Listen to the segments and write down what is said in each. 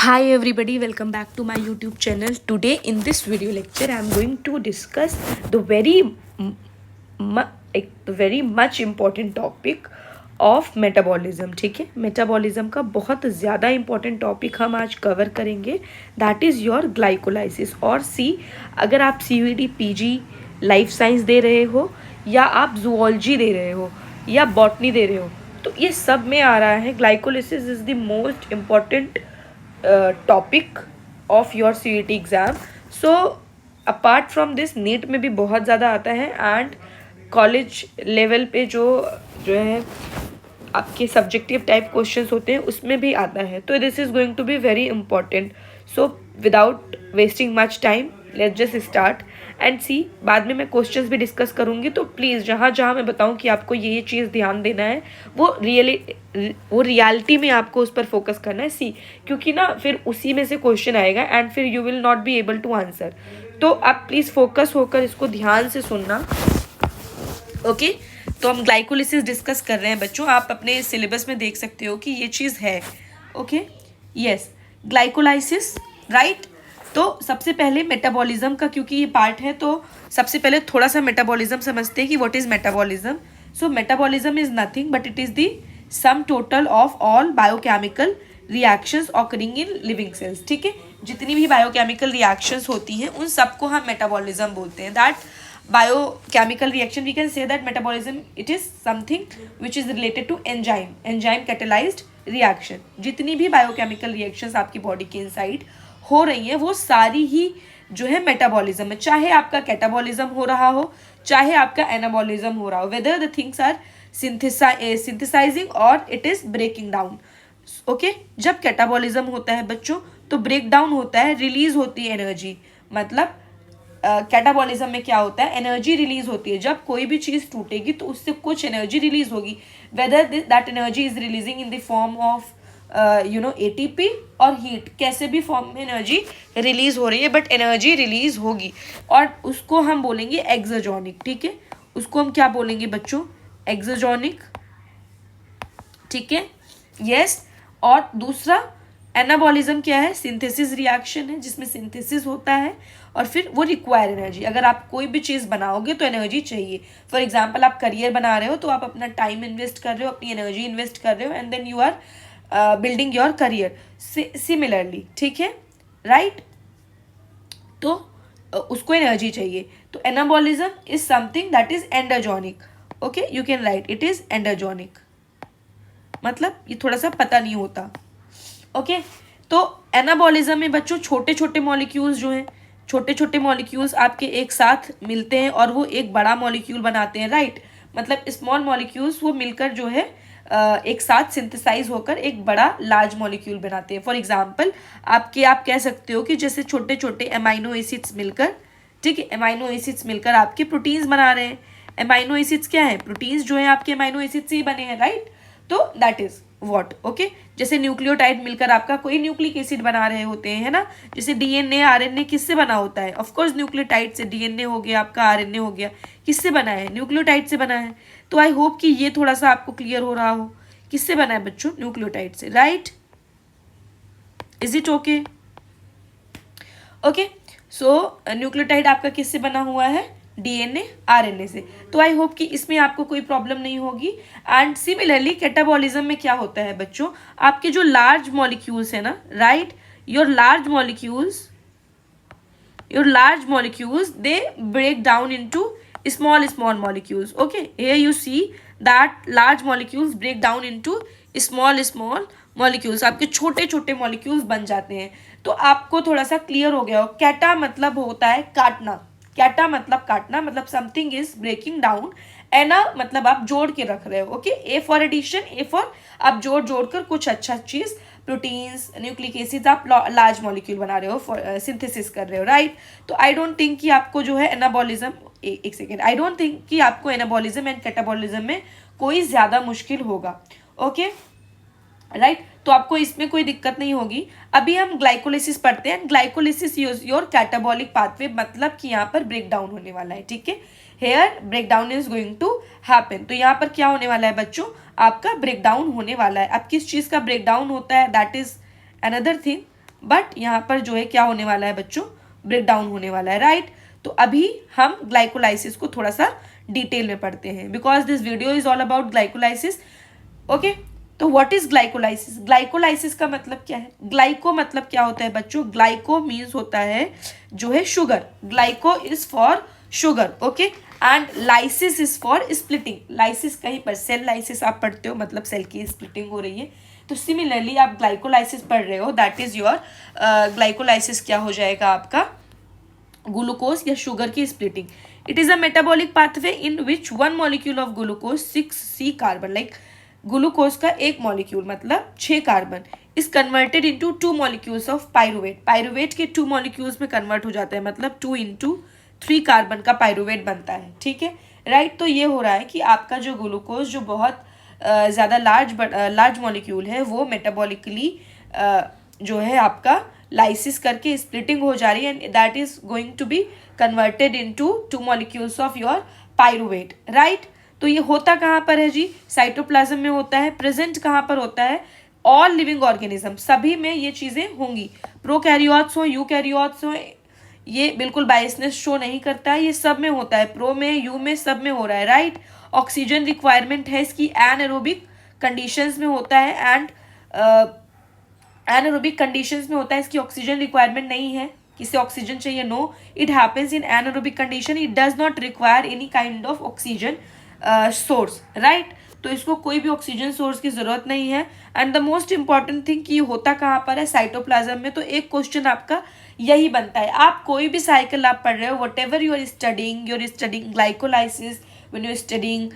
Hi everybody, welcome back to my YouTube channel. Today in this video lecture I am going to discuss the very much important topic of metabolism. ठीक है, metabolism का बहुत ज़्यादा important topic हम आज cover करेंगे. That is your glycolysis. और अगर आप CUET PG लाइफ साइंस दे रहे हो या आप जूलॉजी दे रहे हो या बॉटनी दे रहे हो तो ये सब में आ रहा है. Glycolysis is the most important topic of your CUET exam. So apart from this NEET में भी बहुत ज़्यादा आता है एंड कॉलेज लेवल पे जो है आपके सब्जेक्टिव टाइप क्वेश्चंस होते हैं उसमें भी आता है. तो this is going to be very important. So without wasting much time let's just start and see. बाद में मैं क्वेश्चंस भी डिस्कस करूँगी तो प्लीज़ जहाँ जहाँ मैं बताऊँ कि आपको ये चीज़ ध्यान देना है वो रियलिटी में आपको उस पर फोकस करना है. क्योंकि ना फिर उसी में से क्वेश्चन आएगा एंड फिर you will not be able to answer. तो आप प्लीज़ फोकस होकर इसको ध्यान से सुनना. ओके तो हम ग्लाइकोलाइसिस डिस्कस कर रहे हैं बच्चों. आप अपने सिलेबस में देख सकते हो कि ये चीज़ है. Okay yes, glycolysis right. तो सबसे पहले मेटाबॉलिज्म का क्योंकि ये पार्ट है तो सबसे पहले थोड़ा सा मेटाबॉलिज्म समझते हैं कि what is metabolism. So metabolism is nothing but it is the sum total of all biochemical reactions occurring in living cells. ठीक है, जितनी भी बायोकेमिकल रिएक्शंस होती हैं उन सबको हम मेटाबॉलिज्म बोलते हैं. That biochemical reaction we can say that metabolism it is something which is related to enzyme catalyzed reaction. जितनी भी biochemical reactions आपकी बॉडी के इनसाइड हो रही हैं वो सारी ही जो है मेटाबॉलिज्म है. चाहे आपका कैटाबॉलिज्म हो रहा हो चाहे आपका एनाबॉलिज्म हो रहा हो, whether the things are synthesizing और it is breaking down. Okay, जब कैटाबॉलिज्म होता है बच्चों तो ब्रेक डाउन होता है, रिलीज होती है एनर्जी. मतलब कैटाबॉलिज्म में क्या होता है, एनर्जी रिलीज होती है. जब कोई भी चीज़ टूटेगी तो उससे कुछ एनर्जी रिलीज होगी. Whether that energy is releasing in the form of ATP और हीट, कैसे भी फॉर्म में एनर्जी रिलीज हो रही है बट एनर्जी रिलीज होगी और उसको हम बोलेंगे एक्सोजोनिक. ठीक है, उसको हम क्या बोलेंगे बच्चों, एक्सोजोनिक. ठीक है यस. और दूसरा एनाबॉलिज्म क्या है, सिंथेसिस रिएक्शन है जिसमें सिंथेसिस होता है और फिर वो रिक्वायर एनर्जी. अगर आप कोई भी चीज़ बनाओगे तो एनर्जी चाहिए. फॉर एग्जांपल आप करियर बना रहे हो तो आप अपना टाइम इन्वेस्ट कर रहे हो, अपनी एनर्जी इन्वेस्ट कर रहे हो and then you are building your career similarly. ठीक है राइट. तो उसको एनर्जी चाहिए. तो anabolism is something that is endergonic. Okay you can write it is endergonic. मतलब ये थोड़ा सा पता नहीं होता. ओके तो एनाबॉलिज्म में बच्चों छोटे छोटे मॉलिक्यूल्स जो हैं, छोटे छोटे मॉलिक्यूल्स आपके एक साथ मिलते हैं और वो एक बड़ा मॉलिक्यूल बनाते हैं. राइट, मतलब स्मॉल मॉलिक्यूल्स वो मिलकर जो है एक साथ सिंथेसाइज होकर एक बड़ा लार्ज मॉलिक्यूल बनाते हैं. फॉर एग्जांपल आप कह सकते हो कि जैसे छोटे छोटे अमाइनो एसिड्स मिलकर, ठीक है, अमाइनो एसिड्स मिलकर आपके प्रोटीन्स बना रहे हैं. अमाइनो एसिड्स क्या है, प्रोटीन्स जो है आपके अमाइनो एसिड से ही बने हैं. राइट, तो दैट इज व्हाट. ओके, जैसे न्यूक्लियोटाइड मिलकर आपका कोई न्यूक्लिक एसिड बना रहे होते हैं, है ना. जैसे DNA RNA किससे बना होता है, ऑफ कोर्स न्यूक्लियोटाइड से. DNA हो गया आपका, RNA हो गया, किससे बना है, न्यूक्लियोटाइड से बना है. तो आई होप कि ये थोड़ा सा आपको क्लियर हो रहा हो. किससे बना है बच्चों, न्यूक्लियोटाइड से. Right, is it okay. Okay so nucleotide आपका किससे बना हुआ है, DNA RNA से. तो आई होप कि इसमें आपको कोई प्रॉब्लम नहीं होगी. एंड सिमिलरली कैटाबॉलिज्म में क्या होता है बच्चों, आपके जो लार्ज मॉलिक्यूल्स है ना, right, your large molecules they break down into small molecules. Okay, here you see that large molecules break down into small molecules. आपके छोटे छोटे मॉलिक्यूल्स बन जाते हैं. तो आपको थोड़ा सा क्लियर हो गया हो. कैटा मतलब होता है काटना. कैटा मतलब काटना, मतलब something is breaking down. Ana मतलब आप जोड़ के रख रहे हो. Okay, A for addition, A for आप जोड़ कर कुछ अच्छा चीज, प्रोटीन्स, न्यूक्लिक एसिड्स, आप लार्ज मॉलिक्यूल बना रहे हो, सिंथेसिस कर रहे हो. राइट, तो आई डोंट थिंक कि आपको जो है एनाबॉलिज्म, एक सेकेंड, आई डोंट थिंक कि आपको एनाबॉलिज्म एंड कैटाबॉलिज्म में कोई ज़्यादा मुश्किल होगा. ओके राइट, तो आपको इसमें कोई दिक्कत नहीं होगी. अभी हम ग्लाइकोलाइसिस पढ़ते हैं. ग्लाइकोलाइसिस योर कैटाबॉलिक पाथवे, मतलब कि यहाँ पर ब्रेक डाउन होने वाला है. ठीक है, here break down is going to happen. तो यहाँ पर क्या होने वाला है बच्चों, आपका ब्रेक डाउन होने वाला है. अब किस चीज़ का ब्रेक डाउन होता है, that is another thing. But यहाँ पर जो है क्या होने वाला है बच्चों, ब्रेक डाउन होने वाला है, राइट। तो अभी हम ग्लाइकोलाइसिस को थोड़ा सा डिटेल में पढ़ते हैं, because this video is all about glycolysis. Okay, तो व्हाट इज ग्लाइकोलाइसिस? ग्लाइकोलाइसिस का मतलब क्या है? ग्लाइको मतलब क्या होता है बच्चों? ग्लाइको मीन्स होता है जो है sugar, glyco is for sugar, okay, and lysis is for splitting. Lysis कहीं पर सेल लाइसिस आप पढ़ते हो, मतलब सेल की स्प्लिटिंग हो रही है, तो सिमिलरली आप ग्लाइकोलाइसिस पढ़ रहे हो, दैट इज योर ग्लाइकोलाइसिस क्या हो जाएगा आपका? ग्लूकोज या शुगर की splitting. It is a metabolic pathway in which one molecule of glucose 6C carbon, like glucose का एक मॉलिक्यूल मतलब 6 carbon is converted into 2 molecules of pyruvate. Pyruvate के 2 मॉलिक्यूल्स में कन्वर्ट हो जाता है, मतलब 2 into 3 कार्बन का पायरुवेट बनता है, ठीक है, राइट। तो ये हो रहा है कि आपका जो ग्लूकोज जो बहुत ज़्यादा लार्ज मॉलिक्यूल है, वो मेटाबॉलिकली जो है आपका लाइसिस करके स्प्लिटिंग हो जा रही है, and that is going to be converted into 2 molecules of your pyruvate, right. तो ये होता कहाँ पर है जी? साइटोप्लाज्म में होता है। प्रेजेंट कहाँ पर होता है? ऑल लिविंग ऑर्गेनिज्म, सभी में ये चीज़ें होंगी, प्रोकैरियोट्स हो, यूकैरियोट्स हो, ये बिल्कुल बायसनेस शो नहीं करता है, ये सब में होता है, प्रो में, यू में, सब में हो रहा है, राइट। ऑक्सीजन रिक्वायरमेंट है इसकी एनारोबिक कंडीशंस में होता है, एंड एनारोबिक कंडीशंस में होता है, इसकी ऑक्सीजन रिक्वायरमेंट नहीं है। किसे ऑक्सीजन चाहिए? No, it happens in anaerobic condition, it does not require any kind of oxygen source, right. तो इसको कोई भी ऑक्सीजन सोर्स की जरूरत नहीं है। And the most important thing कि होता कहाँ पर है? साइटोप्लाज्म में। तो एक क्वेश्चन आपका यही बनता है, आप कोई भी साइकिल आप पढ़ रहे हो, whatever you are studying glycolysis, when you are studying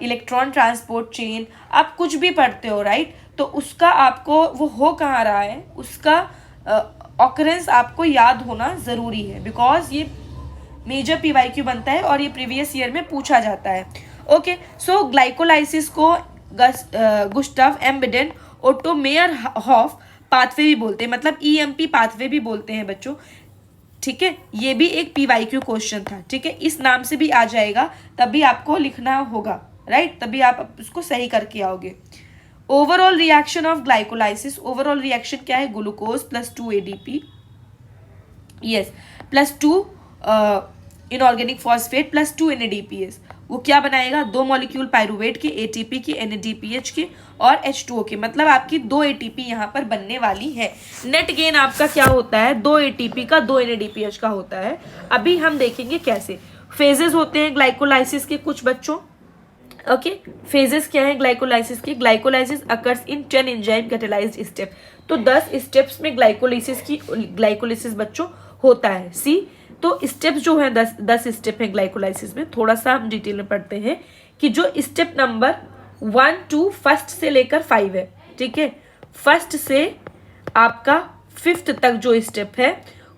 electron transport chain, आप कुछ भी पढ़ते हो, राइट, तो उसका आपको वो हो कहाँ रहा है, उसका ऑकरेंस आपको याद होना ज़रूरी है, बिकॉज ये मेजर PYQ बनता है और ये प्रीवियस ईयर में पूछा जाता है। ओके, सो ग्लाइकोलाइसिस को गुस्टाव एम्बेडेन ओटो मेयरहॉफ पाथवे भी बोलते हैं, मतलब EMP पाथवे भी बोलते हैं बच्चों, ठीक है। ये भी एक PYQ क्वेश्चन था, ठीक है, इस नाम से भी आ जाएगा, तभी आपको लिखना होगा, राइट, तभी आप उसको सही करके आओगे। Overall reaction of glycolysis, overall reaction क्या है? Glucose plus 2 ADP, yes, plus 2 inorganic phosphate plus 2 NADPH, वो क्या बनाएगा? 2 मॉलिक्यूल पायरुवेट के, ATP के, NADPH के और H2O के, मतलब आपकी 2 ATP यहाँ पर बनने वाली है। नेट गेन आपका क्या होता है? 2 ATP का 2 NADPH का होता है। अभी हम देखेंगे कैसे। फेजेस होते हैं ग्लाइकोलाइसिस के कुछ बच्चों, ओके, फेजेस क्या है ग्लाइकोलाइसिस के? Glycolysis occurs in 10 enzyme catalysed step, तो 10 स्टेप्स में ग्लाइकोलाइसिस बच्चों होता है। सी, तो स्टेप्स जो है 10 स्टेप है ग्लाइकोलाइसिस में। थोड़ा सा हम डिटेल में पढ़ते हैं कि जो स्टेप नंबर 1 to फर्स्ट से लेकर 5 है, ठीक है, फर्स्ट से आपका 5th तक जो स्टेप है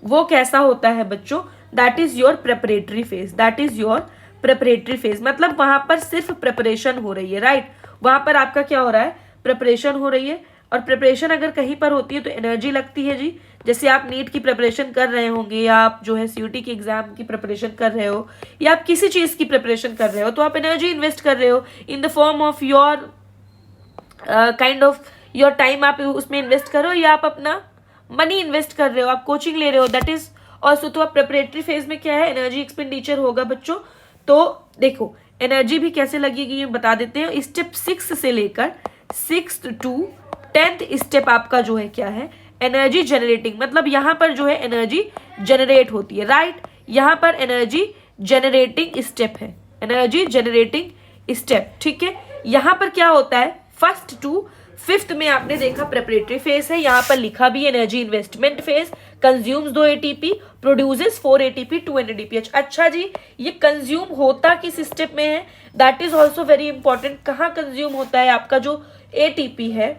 वो कैसा होता है बच्चों? That is your preparatory phase, that is your preparatory phase, मतलब वहां पर सिर्फ प्रेपरेशन हो रही है, राइट। वहां पर आपका क्या हो रहा है? प्रेपरेशन हो रही है, और प्रिपरेशन अगर कहीं पर होती है तो एनर्जी लगती है जी। जैसे आप नीट की प्रिपरेशन कर रहे होंगे, या आप जो है CUT की एग्जाम की प्रिपरेशन कर रहे हो, या आप किसी चीज़ की प्रिपरेशन कर रहे हो, तो आप एनर्जी इन्वेस्ट कर रहे हो in the form of your kind of your time, आप उसमें इन्वेस्ट कर रहे हो, या आप अपना मनी इन्वेस्ट कर रहे हो, आप कोचिंग ले रहे हो, दैट इज ऑल्सो। तो आप प्रिपरेटरी फेज में क्या है? एनर्जी एक्सपेंडिचर होगा बच्चों। तो देखो एनर्जी भी कैसे लगेगी ये बता देते हैं। स्टेप 6 से लेकर 6th to 10th स्टेप आपका जो है क्या है? एनर्जी जनरेटिंग, मतलब यहाँ पर जो है एनर्जी जनरेट होती है, राइट। यहाँ पर एनर्जी जनरेटिंग स्टेप है, एनर्जी जनरेटिंग स्टेप, ठीक है। यहाँ पर क्या होता है? 1st to 5th में आपने देखा प्रेपरेटरी फेज है, यहाँ पर लिखा भी energy investment phase, consumes 2 ATP, produces 4 ATP 2 NADPH। अच्छा जी, ये कंज्यूम होता किस स्टेप में है? That is also very important. कहाँ कंज्यूम होता है? आपका जो ATP है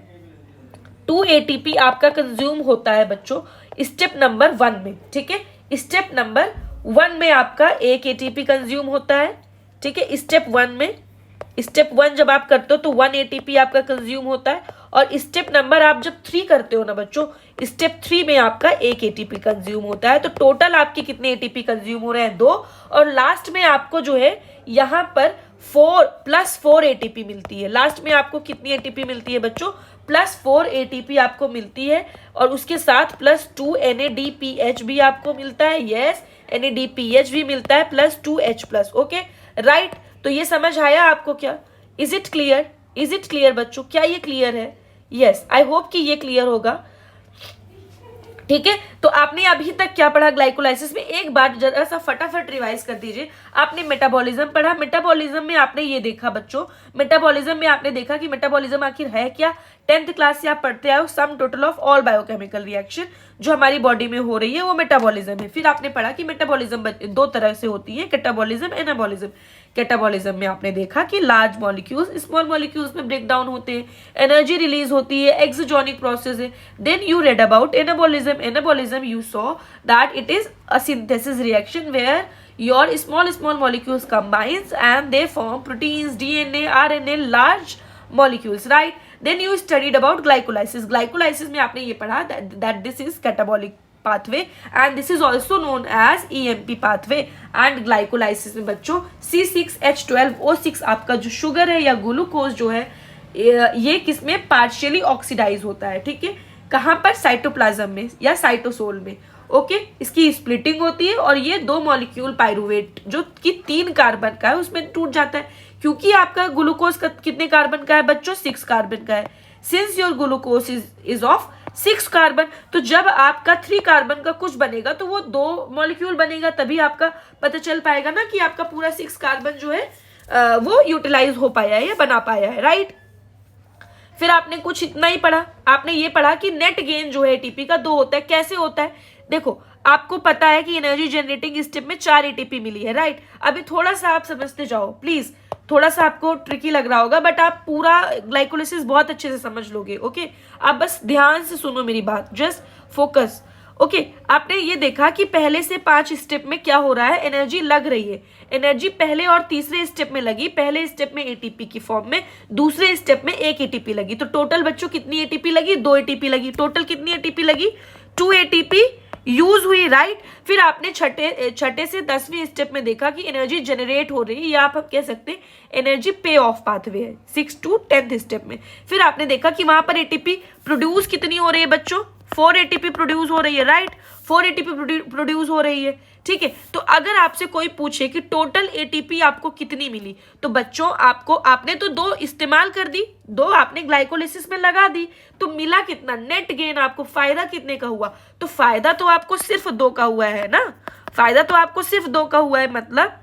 2 ATP आपका कंज्यूम होता है बच्चों स्टेप नंबर 1 में, ठीक है। स्टेप नंबर 1 में आपका 1 ATP कंज्यूम होता है, ठीक है। स्टेप 1 में, स्टेप 1 जब आप करते हो तो 1 ATP आपका कंज्यूम होता है, और स्टेप नंबर आप जब 3 करते हो ना बच्चों, स्टेप 3 में आपका 1 ATP कंज्यूम होता है। तो टोटल आपके कितने ATP कंज्यूम हो रहे हैं? 2, और लास्ट में आपको जो है यहाँ पर 4 + 4 ATP मिलती है। लास्ट में आपको कितनी ATP मिलती है बच्चों? प्लस 4 ATP आपको मिलती है और उसके साथ प्लस 2 NADPH भी आपको मिलता है। यस, NADPH भी मिलता है plus 2H plus. Okay right, तो ये समझ आया आपको क्या? Is it clear? Is it clear बच्चों? क्या ये क्लियर है? यस, आई होप कि ये क्लियर होगा। ठीक है, तो आपने अभी तक क्या पढ़ा ग्लाइकोलाइसिस में? एक बार जरा सा फटाफट रिवाइज कर दीजिए। आपने मेटाबॉलिज्म पढ़ा, मेटाबॉलिज्म में आपने ये देखा बच्चों, मेटाबॉलिज्म में आपने देखा कि मेटाबॉलिज्म आखिर है क्या। 10th क्लास से आप पढ़ते आए हो, sum total of all biochemical reaction जो हमारी बॉडी में हो रही है वो मेटाबॉलिज्म है। फिर आपने पढ़ा कि मेटाबॉलिज्म दो तरह से होती है, कैटाबॉलिज्म, एनाबॉलिज्म। कैटाबॉलिज्म में आपने देखा कि लार्ज मॉलिक्यूल्स स्मॉल मॉलिक्यूल्स में ब्रेक डाउन होते हैं, एनर्जी रिलीज होती है, एक्सोजोनिक प्रोसेस है। Then you read about anabolism. Anabolism you saw that it is a synthesis reaction where your small molecules combines and they form proteins, DNA, RNA, large molecules, right? Then you studied about glycolysis. Glycolysis में आपने ये पढ़ा that this is catabolic pathway and this is also known as EMP pathway. and glycolysis में बच्चों C6H12O6 आपका जो sugar है या ग्लूकोज जो है ये किसमें पार्शियली ऑक्सीडाइज होता है। ठीक है, कहाँ पर? साइटोप्लाज्म में या साइटोसोल में। ओके, इसकी स्प्लिटिंग होती है और ये 2 मॉलिक्यूल पायरुवेट जो कि 3 कार्बन का है उसमें टूट जाता है, क्योंकि आपका ग्लूकोज का कितने कार्बन का है बच्चों? 6 कार्बन का है। Since your glucose is of 6 carbon, तो जब आपका 3 कार्बन का कुछ बनेगा तो वो 2 मॉलिक्यूल बनेगा, तभी आपका पता चल पाएगा ना कि आपका पूरा 6 कार्बन जो है वो यूटिलाइज हो पाया है या बना पाया है, राइट? फिर आपने कुछ इतना ही पढ़ा, आपने ये पढ़ा कि नेट गेन जो है एटीपी का 2 होता है। कैसे होता है? देखो, आपको पता है कि एनर्जी जनरेटिंग स्टेप में 4 एटीपी मिली है, राइट? अभी थोड़ा सा आप समझते जाओ प्लीज, थोड़ा सा आपको ट्रिकी लग रहा होगा बट आप पूरा ग्लाइकोलाइसिस बहुत अच्छे से समझ लोगे। ओके, आप बस ध्यान से सुनो मेरी बात, जस्ट फोकस। ओके, आपने ये देखा कि पहले से 5 स्टेप में क्या हो रहा है, एनर्जी लग रही है। एनर्जी पहले और तीसरे स्टेप में लगी, पहले स्टेप में एटीपी की फॉर्म में, दूसरे स्टेप में 1 एटीपी लगी। तो टोटल बच्चों कितनी एटीपी लगी? 2 एटीपी लगी। टोटल कितनी एटीपी लगी? 2 एटीपी यूज हुई, राइट? फिर आपने छठे से 10वीं स्टेप में देखा कि एनर्जी जनरेट हो रही है, या आप कह सकते हैं एनर्जी पे ऑफ पाथवे है 6 to 10th स्टेप में। फिर आपने देखा कि वहां पर एटीपी प्रोड्यूस कितनी हो रही है बच्चों? 4 एटीपी प्रोड्यूस हो रही है, राइट? 4 एटीपी प्रोड्यूस हो रही है। ठीक है, तो अगर आपसे कोई पूछे कि टोटल एटीपी आपको कितनी मिली, तो बच्चों आपने तो 2 इस्तेमाल कर दी, 2 आपने ग्लाइकोलिसिस में लगा दी, तो मिला कितना? नेट गेन आपको फायदा कितने का हुआ? तो फायदा तो आपको सिर्फ 2 का हुआ है ना, फायदा तो आपको सिर्फ 2 का हुआ है, मतलब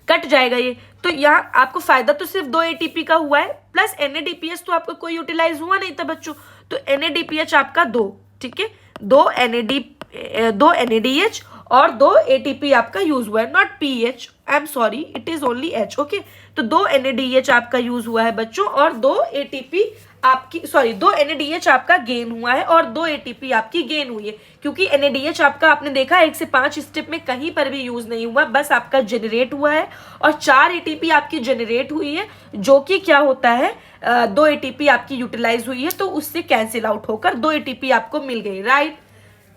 कट जाएगा ये। तो यहाँ आपको फायदा तो सिर्फ 2 एटीपी का हुआ है, प्लस NADPH तो आपका कोई यूटिलाइज हुआ नहीं था बच्चों, तो NADPH आपका 2, ठीक है, 2 NADH और 2 एटीपी आपका यूज हुआ है, not PH, I am sorry, it is only H। Okay, तो 2 NADH आपका यूज हुआ है बच्चों, और 2 एटीपी आपकी, सॉरी 2 NADH आपका गेन हुआ है और 2 एटीपी आपकी गेन हुई है, क्योंकि NADH आपका आपने देखा 1 से 5 स्टेप में कहीं पर भी यूज नहीं हुआ, बस आपका जनरेट हुआ है, और 4 एटीपी आपकी जनरेट हुई है, जो कि क्या होता है 2 एटीपी आपकी यूटिलाइज हुई है, तो उससे कैंसिल आउट होकर 2 एटीपी आपको मिल गई, राइट?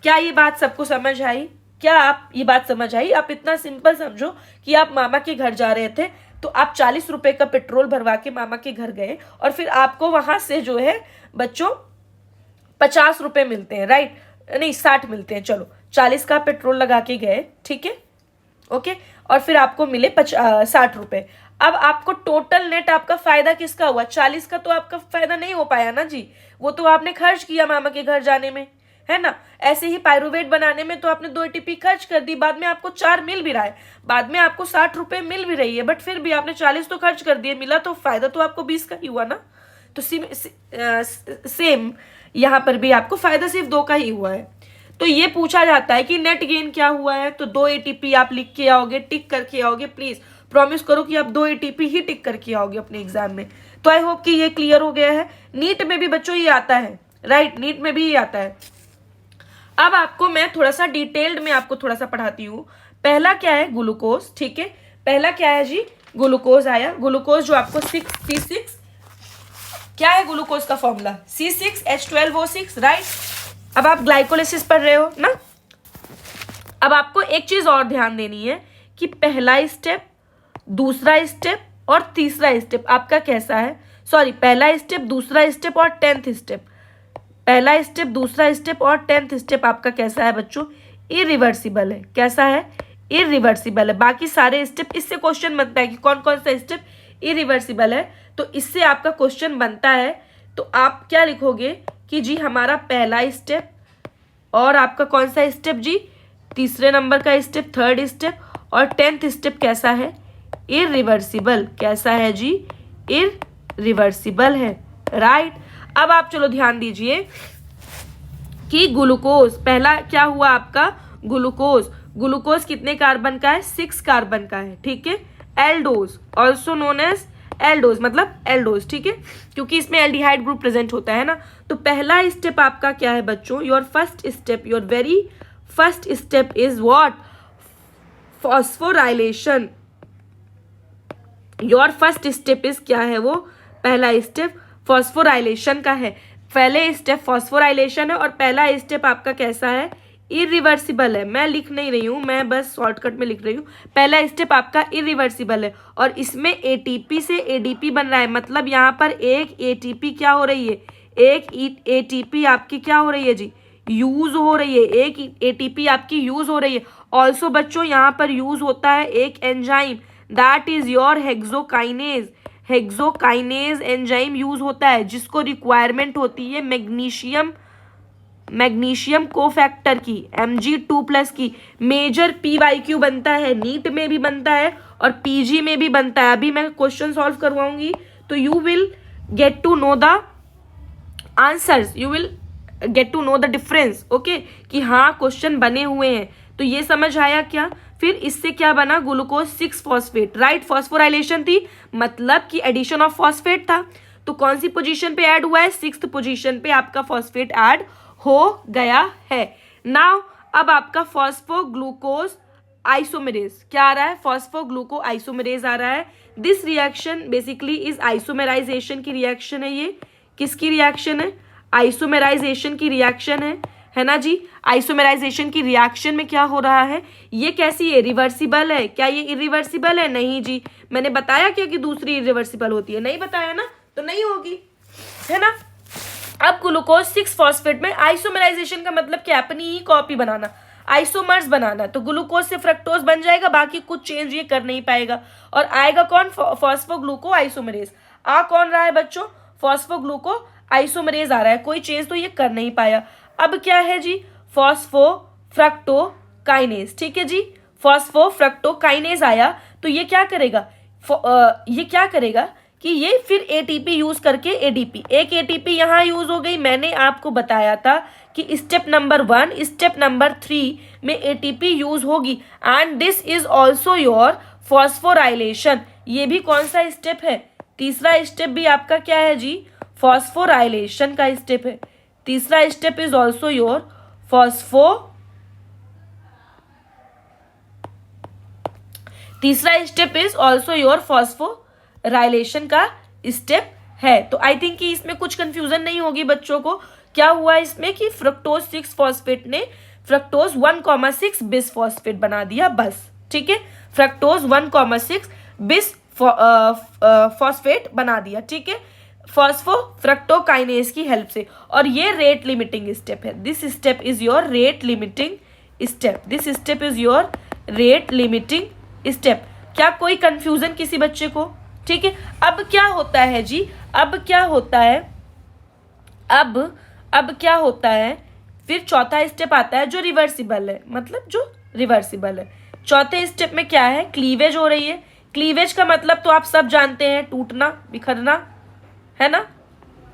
क्या ये बात सबको समझ आई? क्या आप ये बात समझ आई? आप इतना सिंपल समझो कि आप मामा के घर जा रहे थे, तो आप 40 रुपए का पेट्रोल भरवा के मामा के घर गए, और फिर आपको वहां से जो है बच्चों 50 रुपए मिलते हैं, राइट? नहीं, 60 मिलते हैं, चलो 40 का पेट्रोल लगा के गए, ठीक है, ओके, और फिर आपको मिले 60 रुपए। अब आपको टोटल नेट आपका फायदा किसका हुआ? 40 का तो आपका फायदा नहीं हो पाया ना जी, वो तो आपने खर्च किया मामा के घर जाने में, है ना? ऐसे ही पायरुवेट बनाने में तो आपने 2 एटीपी खर्च कर दी, बाद में आपको 4 मिल भी रहा है, बाद में आपको 60 रुपए मिल भी रही है, बट फिर भी आपने 40 तो खर्च कर दिए, मिला तो फायदा तो आपको 20 का ही हुआ ना। तो सेम यहाँ पर भी आपको फायदा सिर्फ 2 का ही हुआ है। तो ये पूछा जाता है कि नेट गेन क्या हुआ है, तो 2 एटीपी आप लिख के आओगे, टिक करके आओगे, प्लीज प्रॉमिस करो कि आप 2 एटीपी ही टिक करके आओगे अपने एग्जाम में। तो आई होप कि ये क्लियर हो गया है। नीट में भी बच्चों ये आता है, राइट? नीट में भी ये आता है। अब आपको मैं थोड़ा सा डिटेल्ड में आपको थोड़ा सा पढ़ाती हूँ। पहला क्या है? ग्लूकोज, ठीक है, पहला क्या है जी? ग्लूकोज आया। ग्लूकोज जो आपको C6, क्या है ग्लूकोज का फॉर्मूला? C6H12O6, right? अब आप ग्लाइकोलाइसिस पढ़ रहे हो ना। अब आपको एक चीज और ध्यान देनी है कि पहला स्टेप, दूसरा स्टेप और तीसरा स्टेप आपका कैसा है। सॉरी, पहला स्टेप, दूसरा स्टेप और 10th स्टेप, पहला स्टेप, दूसरा स्टेप और 10th स्टेप आपका कैसा है बच्चों, इरिवर्सिबल है। कैसा है, इरिवर्सिबल है। बाकी सारे स्टेप, इससे क्वेश्चन बनता है कि कौन कौन सा स्टेप इरिवर्सिबल है, तो इससे आपका क्वेश्चन बनता है। तो आप क्या लिखोगे कि जी हमारा पहला स्टेप और आपका कौन सा स्टेप जी, तीसरे नंबर का स्टेप, थर्ड स्टेप और 10th स्टेप कैसा है, इरिवर्सिबल। कैसा है जी, इरिवर्सिबल है, राइट। अब आप चलो ध्यान दीजिए कि ग्लूकोज, पहला क्या हुआ आपका, ग्लूकोज। ग्लूकोज कितने कार्बन का है, 6 कार्बन का है, ठीक है। Aldose also known as aldose, मतलब एल्डोज, ठीक है, क्योंकि इसमें एल्डिहाइड ग्रुप प्रेजेंट होता है ना। तो पहला स्टेप आपका क्या है बच्चों, your first step, your very first step is what, phosphorylation. Your first step is क्या है, वो पहला स्टेप फॉस्फोराइलेशन का है। पहले स्टेप फॉस्फोराइलेशन है और पहला स्टेप आपका कैसा है, इरिवर्सिबल है। मैं लिख नहीं रही हूँ, मैं बस शॉर्टकट में लिख रही हूँ। पहला स्टेप आपका इरिवर्सिबल है और इसमें एटीपी से एडीपी बन रहा है, मतलब यहाँ पर एक एटीपी क्या हो रही है, एक एटीपी आपकी क्या हो रही है जी, यूज हो रही है, एक एटीपी आपकी यूज हो रही है। ऑल्सो बच्चों यहाँ पर यूज होता है एक enzyme, that is your hexokinase. Hexokinase enzyme use होता है जिसको रिक्वायरमेंट होती है मैग्नीशियम कोफैक्टर की, Mg2+ की। मेजर PYQ बनता है, नीट में भी बनता है और PG में भी बनता है। अभी मैं क्वेश्चन सॉल्व करवाऊंगी तो you will get to know the answers, you will get to know the difference, okay, कि हाँ क्वेश्चन बने हुए हैं। तो ये समझ आया क्या। फिर इससे क्या बना, ग्लूकोज 6 फॉस्फेट, राइट। फॉस्फोराइलेशन थी मतलब कि एडिशन ऑफ फॉस्फेट था। तो कौन सी पोजीशन पे ऐड हुआ है, 6th पोजीशन पे आपका फॉस्फेट ऐड हो गया है। नाउ अब आपका फॉस्फोग्लूकोज आइसोमेरेज क्या आ रहा है, फॉस्फोग्लूको आइसोमेरेज आ रहा है। This reaction basically is isomerisation की रिएक्शन है। ये किसकी रिएक्शन है, आइसोमेराइजेशन की रिएक्शन है ना जी। आइसोमेराइजेशन की रिएक्शन में क्या हो रहा है, ये कैसी है, रिवर्सिबल है। क्या ये इरिवर्सिबल है, नहीं जी। मैंने बताया क्या कि दूसरी इरिवर्सिबल होती है, नहीं बताया ना, तो नहीं होगी, है ना। अब ग्लूकोज 6 फॉस्फेट में आइसोमेराइजेशन का मतलब क्या, अपनी ही कॉपी बनाना, आइसोमर्स बनाना। तो ग्लूकोज से फ्रक्टोज बन जाएगा, बाकी कुछ चेंज ये कर नहीं पाएगा और आएगा कौन, फॉस्फोग्लूको आइसोमेरेज। आ कौन रहा है बच्चों, फॉस्फोग्लूको आइसोमेरेज आ रहा है, कोई चेंज तो ये कर नहीं पाया। अब क्या है जी, फॉस्फोफ्रक्टोकाइनेज, ठीक है जी। फॉस्फोफ्रक्टोकाइनेज आया तो ये क्या करेगा, ये क्या करेगा कि ये फिर एटीपी यूज करके एडीपी, एक एटीपी यहाँ यूज हो गई। मैंने आपको बताया था कि स्टेप नंबर 1, स्टेप नंबर 3 में एटीपी यूज होगी and this is also your phosphorylation. ये भी कौन सा स्टेप है, तीसरा स्टेप भी आपका क्या है जी, फॉस्फोराइलेशन का स्टेप है। तीसरा स्टेप इज ऑल्सो योर तीसरा step is also your phosphorylation का स्टेप है। तो आई थिंक कि इसमें कुछ कंफ्यूजन नहीं होगी बच्चों को। क्या हुआ इसमें कि फ्रक्टोज 6 फॉस्फेट ने फ्रक्टोज 1,6 बिस फॉस्फेट बना दिया, बस, ठीक है। फ्रक्टोज 1,6 बिस फॉस्फेट बना दिया, ठीक है, फॉस्फोफ्रक्टोकाइनेज की हेल्प से। और ये रेट लिमिटिंग स्टेप है, this step is your rate limiting step, this step is your rate limiting step. क्या कोई कंफ्यूजन किसी बच्चे को, ठीक है। अब क्या होता है जी, अब क्या होता है, अब क्या होता है, फिर चौथा स्टेप आता है जो रिवर्सिबल है, मतलब जो रिवर्सिबल है। चौथे स्टेप में क्या है, क्लीवेज हो रही है। क्लीवेज का मतलब तो आप सब जानते हैं, टूटना, बिखरना, है ना।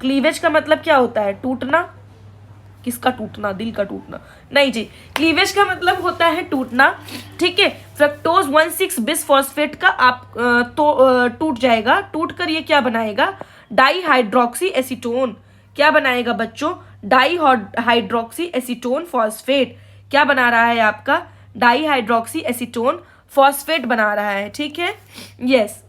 क्लीवेज का मतलब क्या होता है, टूटना। किसका टूटना, दिल का टूटना नहीं जी, क्लीवेज का मतलब होता है टूटना, ठीक है। फ्रक्टोज 1,6 बिस फॉस्फेट का आप तो टूट जाएगा, टूट कर ये क्या बनाएगा, डाईहाइड्रोक्सी एसीटोन। क्या बनाएगा बच्चों, डाईहाइड्रोक्सी एसीटोन फॉस्फेट। क्या बना रहा है आपका, डाईहाइड्रोक्सी एसीटोन फॉस्फेट बना रहा है, ठीक है। Yes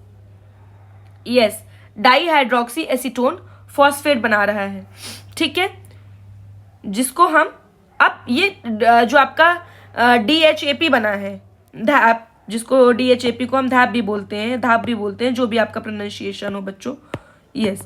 yes, dihydroxy acetone phosphate बना रहा है, ठीक है, जिसको हम अब ये जो आपका DHAP बना है, धैप, जिसको DHAP को हम धैप भी बोलते हैं, धाप भी बोलते हैं, जो भी आपका प्रोनाउंसिएशन हो बच्चों, yes,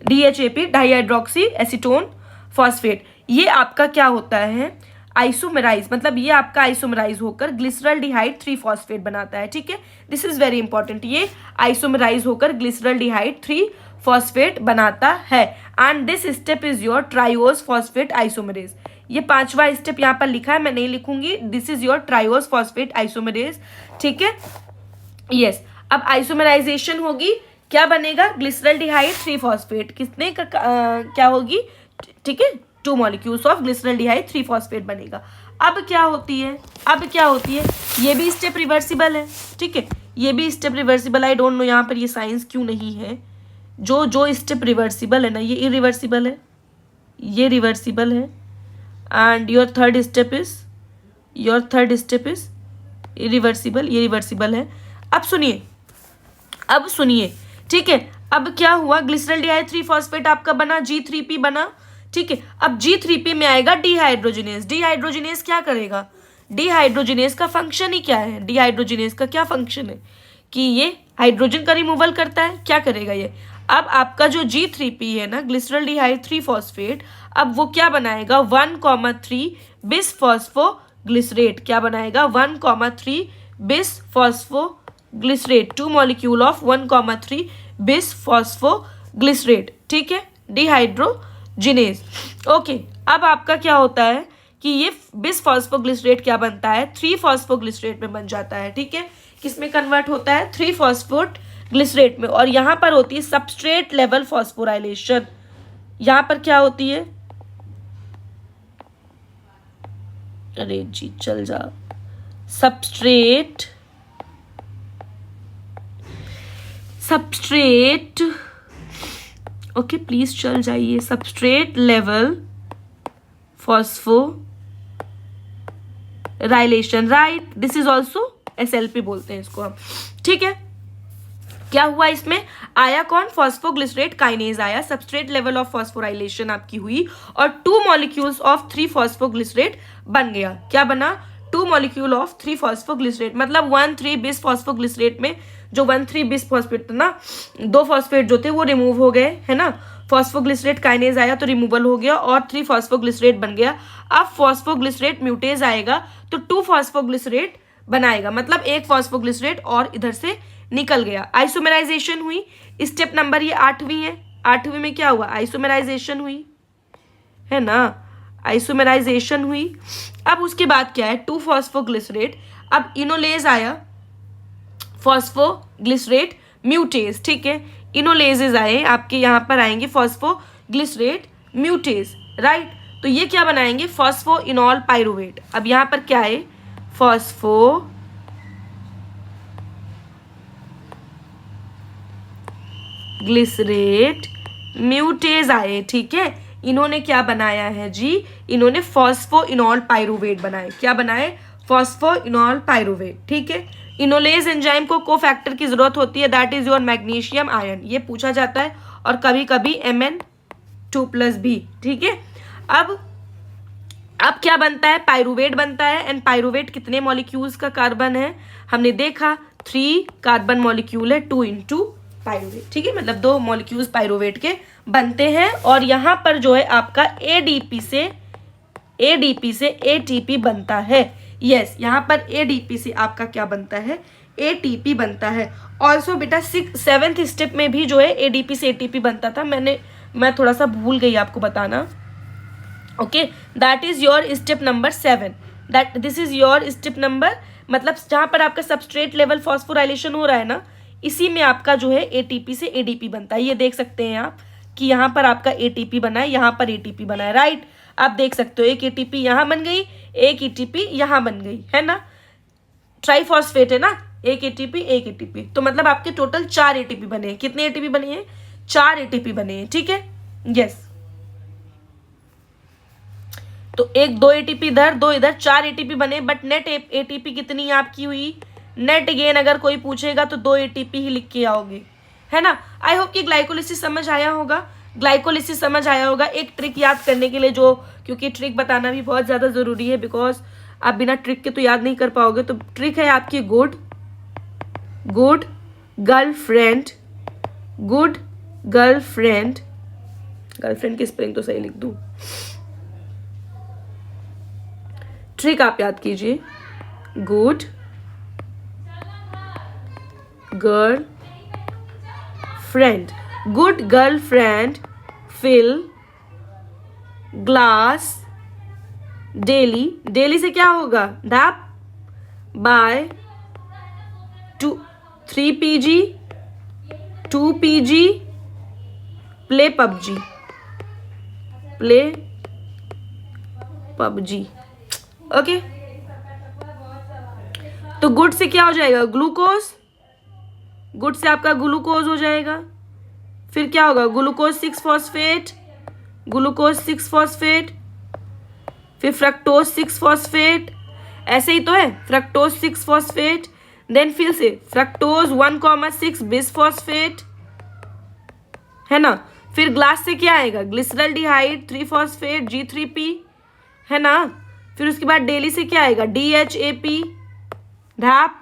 DHAP dihydroxy acetone phosphate, ये आपका क्या होता है, आइसोमेराइज, मतलब ये आपका आइसोमेराइज होकर ग्लिसरल्डिहाइड 3 फॉस्फेट बनाता है, ठीक है। दिस इज वेरी इंपॉर्टेंट, ये आइसोमेराइज होकर ग्लिसरल्डिहाइड 3 फॉस्फेट बनाता है and this step is your triose phosphate isomerase. ये 5वां स्टेप यहाँ पर लिखा है, मैं नहीं लिखूंगी, this is your triose phosphate isomerase, ठीक है। यस, अब आइसोमेराइजेशन होगी, क्या बनेगा, ग्लिसरल्डिहाइड 3 फॉस्फेट, कितने का क्या होगी, ठीक है, 2 मॉलिक्यूल्स ऑफ ग्लिसरल्डिहाइड 3 फॉस्फेट बनेगा। अब क्या होती है, ये भी स्टेप रिवर्सिबल है, ठीक है, ये भी step reversible, I don't know यहाँ पर ये साइंस क्यों नहीं है, जो स्टेप रिवर्सिबल है ना, ये इरिवर्सिबल है, ये रिवर्सिबल है and your third step is irreversible, ये रिवर्सिबल है। अब सुनिए, ठीक है, अब क्या हुआ, ग्लिसरल्डिहाइड 3 फॉस्फेट आपका बना, G3P बना, ठीक है। अब G3P में आएगा डिहाइड्रोजिनेज, डिहाइड्रोजिनेज क्या करेगा, डिहाइड्रोजिनेज का फंक्शन ही क्या है, डिहाइड्रोजिनेज का क्या फंक्शन है कि ये हाइड्रोजन का रिमूवल करता है, क्या करेगा ये, अब आपका जो G3P है ना, ग्लिसरल्डिहाइड 3 फॉस्फेट, अब वो क्या बनाएगा, 1,3 बिस फॉस्फोग्लिसरेट, क्या बनाएगा, 1,3 बिस फॉस्फोग्लिसरेट, 2 मॉलिक्यूल ऑफ 1,3 बिस फॉस्फोग्लिसरेट, ठीक है, डिहाइड्रोजिनेज। ओके, अब आपका क्या होता है कि ये बिस फॉस्फोग्लिसरेट क्या बनता है, 3 फॉस्फोग्लिसरेट में बन जाता है, ठीक है, किसमें कन्वर्ट होता है, 3 फॉस्फोग्लिसरेट में, और यहाँ पर होती है सबस्ट्रेट लेवल फॉस्फोराइलेशन, यहाँ पर क्या होती है, अरे जी चल जा, सबस्ट्रेट ओके प्लीज चल जाइए, substrate level phosphorylation, right, this is also SLP बोलते हैं इसको हम, ठीक है। क्या हुआ इसमें, आया कौन, फॉस्फोग्लिसरेट काइनेज आया, सबस्ट्रेट लेवल ऑफ फॉस्फोराइलेशन आपकी हुई और 2 मॉलिक्यूल्स ऑफ 3 फॉस्फोग्लिसरेट बन गया, क्या बना, 2 मॉलिक्यूल ऑफ 3 फॉस्फोग्लिसरेट, मतलब 1,3 बिस फॉस्फोग्लिसरेट में जो 1,3 बिस फॉस्फेट था ना, 2 फॉस्फेट जो थे वो रिमूव हो गए, है ना, फॉस्फोग्लिसरेट काइनेज आया तो रिमूवल हो गया और 3 फॉस्फोग्लिसरेट बन गया। अब फॉस्फोग्लिसरेट म्यूटेज आएगा तो 2 फॉस्फोग्लिसरेट बनाएगा, मतलब 1 फॉस्फोग्लिसरेट और इधर से निकल गया, आइसोमेराइजेशन हुई, स्टेप नंबर ये 8वीं है, 8वीं में क्या हुआ, आइसोमेराइजेशन हुई, है ना, आइसोमेराइजेशन हुई। अब उसके बाद क्या है, 2 फॉस्फोग्लिसरेट, अब इनोलेज आया, फॉस्फोग्लिसरेट म्यूटेज, ठीक है, इनोलेजेज आए आपके, यहाँ पर आएंगे फॉस्फोग्लिसरेट म्यूटेज, राइट, तो ये क्या बनाएंगे, फॉस्फोइनॉल पाइरुवेट। अब यहाँ पर क्या है, फॉस्फोग्लिसरेट म्यूटेज आए, ठीक है, इन्होंने क्या बनाया है जी, इन्होंने फॉस्फोइनॉल पाइरुवेट बनाए, क्या बनाए, फॉस्फोइनॉल पाइरुवेट, ठीक है। इनोलेज एंजाइम को कोफैक्टर की जरूरत होती है, that is your magnesium ion, ये पूछा जाता है, और कभी कभी Mn2+B, ठीक है। अब क्या बनता है, पाइरुवेट बनता है, एंड पाइरुवेट कितने मॉलिक्यूल्स का कार्बन है, हमने देखा 3 कार्बन मॉलिक्यूल है, 2 into पाइरुवेट, ठीक है, मतलब 2 मॉलिक्यूल्स पाइरुवेट के बनते हैं, और यहाँ पर जो है आपका ADP से ATP बनता है, यस, यहाँ पर ADP से आपका क्या बनता है, ATP बनता है। ऑल्सो बेटा 7th स्टेप में भी जो है ADP से ATP बनता था, मैं थोड़ा सा भूल गई आपको बताना, okay, that is your step number 7, this is your step number, मतलब जहाँ पर आपका सबस्ट्रेट लेवल फॉस्फोराइलेशन हो रहा है ना, इसी में आपका जो है ATP से ADP बनता है, ये देख सकते हैं आप कि यहाँ पर आपका ATP बना है, यहाँ पर ATP बना है, राइट, आप देख सकते हो एक ATP यहाँ बन गई, एक ATP यहाँ बन गई, है ना, ट्राइफॉस्फेट है ना, एक ATP, तो मतलब आपके टोटल 4 ATP बने हैं, कितने ATP बने हैं, 4 ATP बने हैं, ठीक है, यस, तो 2 ATP इधर, 2 इधर, 4 ATP बने, बट नेट ATP कितनी आपकी हुई, नेट गेन अगर कोई पूछेगा तो 2 ATP ही लिख के आओगे, है ना। आई होप कि ग्लाइकोलिसिस समझ आया होगा, एक ट्रिक याद करने के लिए, जो क्योंकि ट्रिक बताना भी बहुत ज़्यादा ज़रूरी है, बिकॉज आप बिना ट्रिक के तो याद नहीं कर पाओगे, तो ट्रिक है आपकी गुड गर्लफ्रेंड गर्लफ्रेंड, गर्लफ्रेंड की स्पेलिंग तो सही लिख दूं, ट्रिक आप याद कीजिए, good girl friend, good girl friend fill glass daily, daily से क्या होगा डैप by 3 PG 2 PG play PUBG, play PUBG. Okay, तो गुड से क्या हो जाएगा ग्लूकोज, गुड से आपका ग्लूकोज हो जाएगा, फिर क्या होगा ग्लूकोज 6 फॉस्फेट, ग्लूकोज 6 फॉस्फेट, फिर फ्रक्टोज 6 फॉस्फेट, ऐसे ही तो है फ्रक्टोज 6 फॉस्फेट, देन फिर से फ्रक्टोज 1,6 बिस फॉस्फेट, है ना। फिर ग्लास से क्या आएगा ग्लिसरल्डिहाइड 3 फॉस्फेट G3P, है ना। फिर उसके बाद डेली से क्या आएगा DHAP ढाप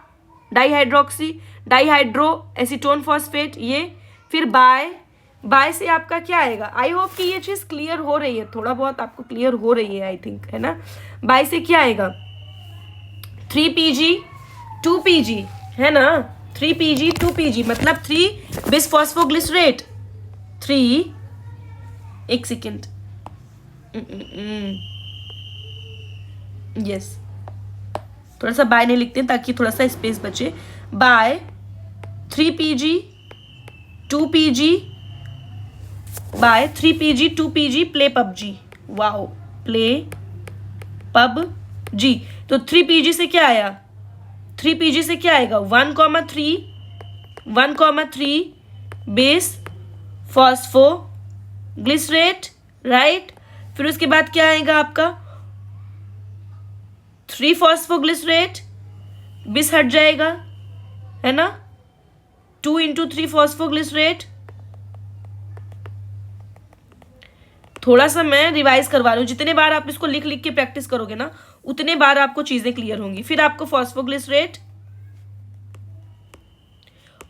डाईहाइड्रोक्सी डाईहाइड्रो एसीटोन फॉस्फेट ये। फिर बाय से आपका क्या आएगा, आई होप कि ये चीज क्लियर हो रही है, थोड़ा बहुत आपको क्लियर हो रही है आई थिंक, है ना। बाय से क्या आएगा 3 PG 2 PG, है ना, 3 PG 2 PG मतलब 3 बिसफॉस्फोग्लिसरेट 3, एक सेकेंड, यस थोड़ा सा बाय नहीं लिखते हैं ताकि थोड़ा सा स्पेस बचे, by 3 PG 2 PG by 3 PG 2 PG play PUBG, wow play PUBG. तो 3 PG से क्या आया, 3 PG से क्या आएगा 1,3 बेस फॉस्फो ग्लिसरेट, राइट। फिर उसके बाद क्या आएगा आपका 3 फॉस्फोग्लिसरेट, बिस हट जाएगा, है ना, 2 × 3 फॉस्फोग्लिसरेट। थोड़ा सा मैं रिवाइज करवा रही हूँ, जितने बार आप इसको लिख लिख के प्रैक्टिस करोगे ना उतने बार आपको चीजें क्लियर होंगी। फिर आपको फॉस्फोग्लिसरेट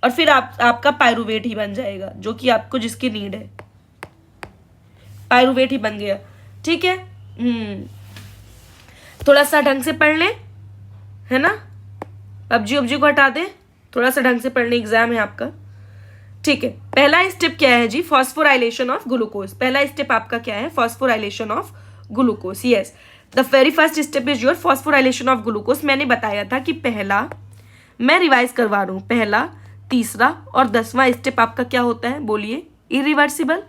और फिर आपका पायरुवेट ही बन जाएगा, जो कि आपको जिसकी नीड है, पायरुवेट ही बन गया, ठीक है। थोड़ा सा ढंग से पढ़ लें, है ना, पबजी उबजी को हटा दें, थोड़ा सा ढंग से पढ़ लें, एग्जाम है आपका, ठीक है। पहला स्टेप क्या है जी, फॉस्फोराइलेशन ऑफ ग्लूकोज। पहला स्टेप आपका क्या है, phosphorylation of glucose, yes the very first step is your phosphorylation of glucose. मैंने बताया था कि पहला, मैं रिवाइज करवा रहा हूं, पहला, तीसरा और 10वां स्टेप आपका क्या होता है, बोलिए, इरिवर्सिबल,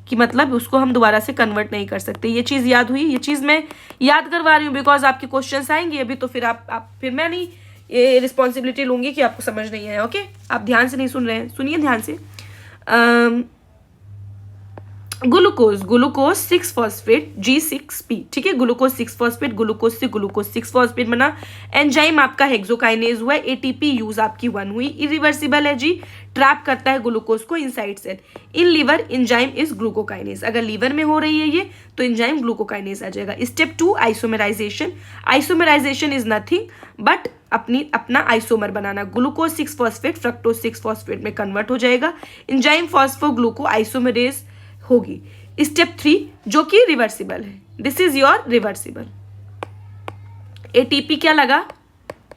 कि मतलब उसको हम दोबारा से कन्वर्ट नहीं कर सकते। ये चीज़ याद हुई, ये चीज़ मैं याद करवा रही हूँ बिकॉज आपके क्वेश्चंस आएंगे अभी, तो फिर आप फिर मैं नहीं ये रिस्पॉन्सिबिलिटी लूंगी कि आपको समझ नहीं है। ओके, आप ध्यान से नहीं सुन रहे हैं, सुनिए ध्यान से। ग्लूकोज 6 फॉस्फेट G6P, ठीक है, ग्लूकोज 6 फॉस्फेट, ग्लूकोज से ग्लूकोज 6 फॉस्फेट बना, एंजाइम आपका हेक्सोकाइनेज हुआ, ATP यूज आपकी 1 हुई, इरिवर्सिबल है जी, ट्रैप करता है ग्लूकोज को inside cell. In liver enzyme is glucokinase, अगर लीवर में हो रही है ये तो एंजाइम ग्लूकोकाइनेज आ जाएगा। Step 2 isomerisation. Isomerisation is nothing but अपना आइसोमर बनाना, ग्लूकोज 6 फॉस्फेट फ्रक्टोज 6 फॉस्फेट में कन्वर्ट हो जाएगा, एंजाइम फॉस्फोग्लूको आइसोमेरेज होगी। स्टेप 3 जो कि रिवर्सिबल है, this is your reversible. ATP क्या लगा,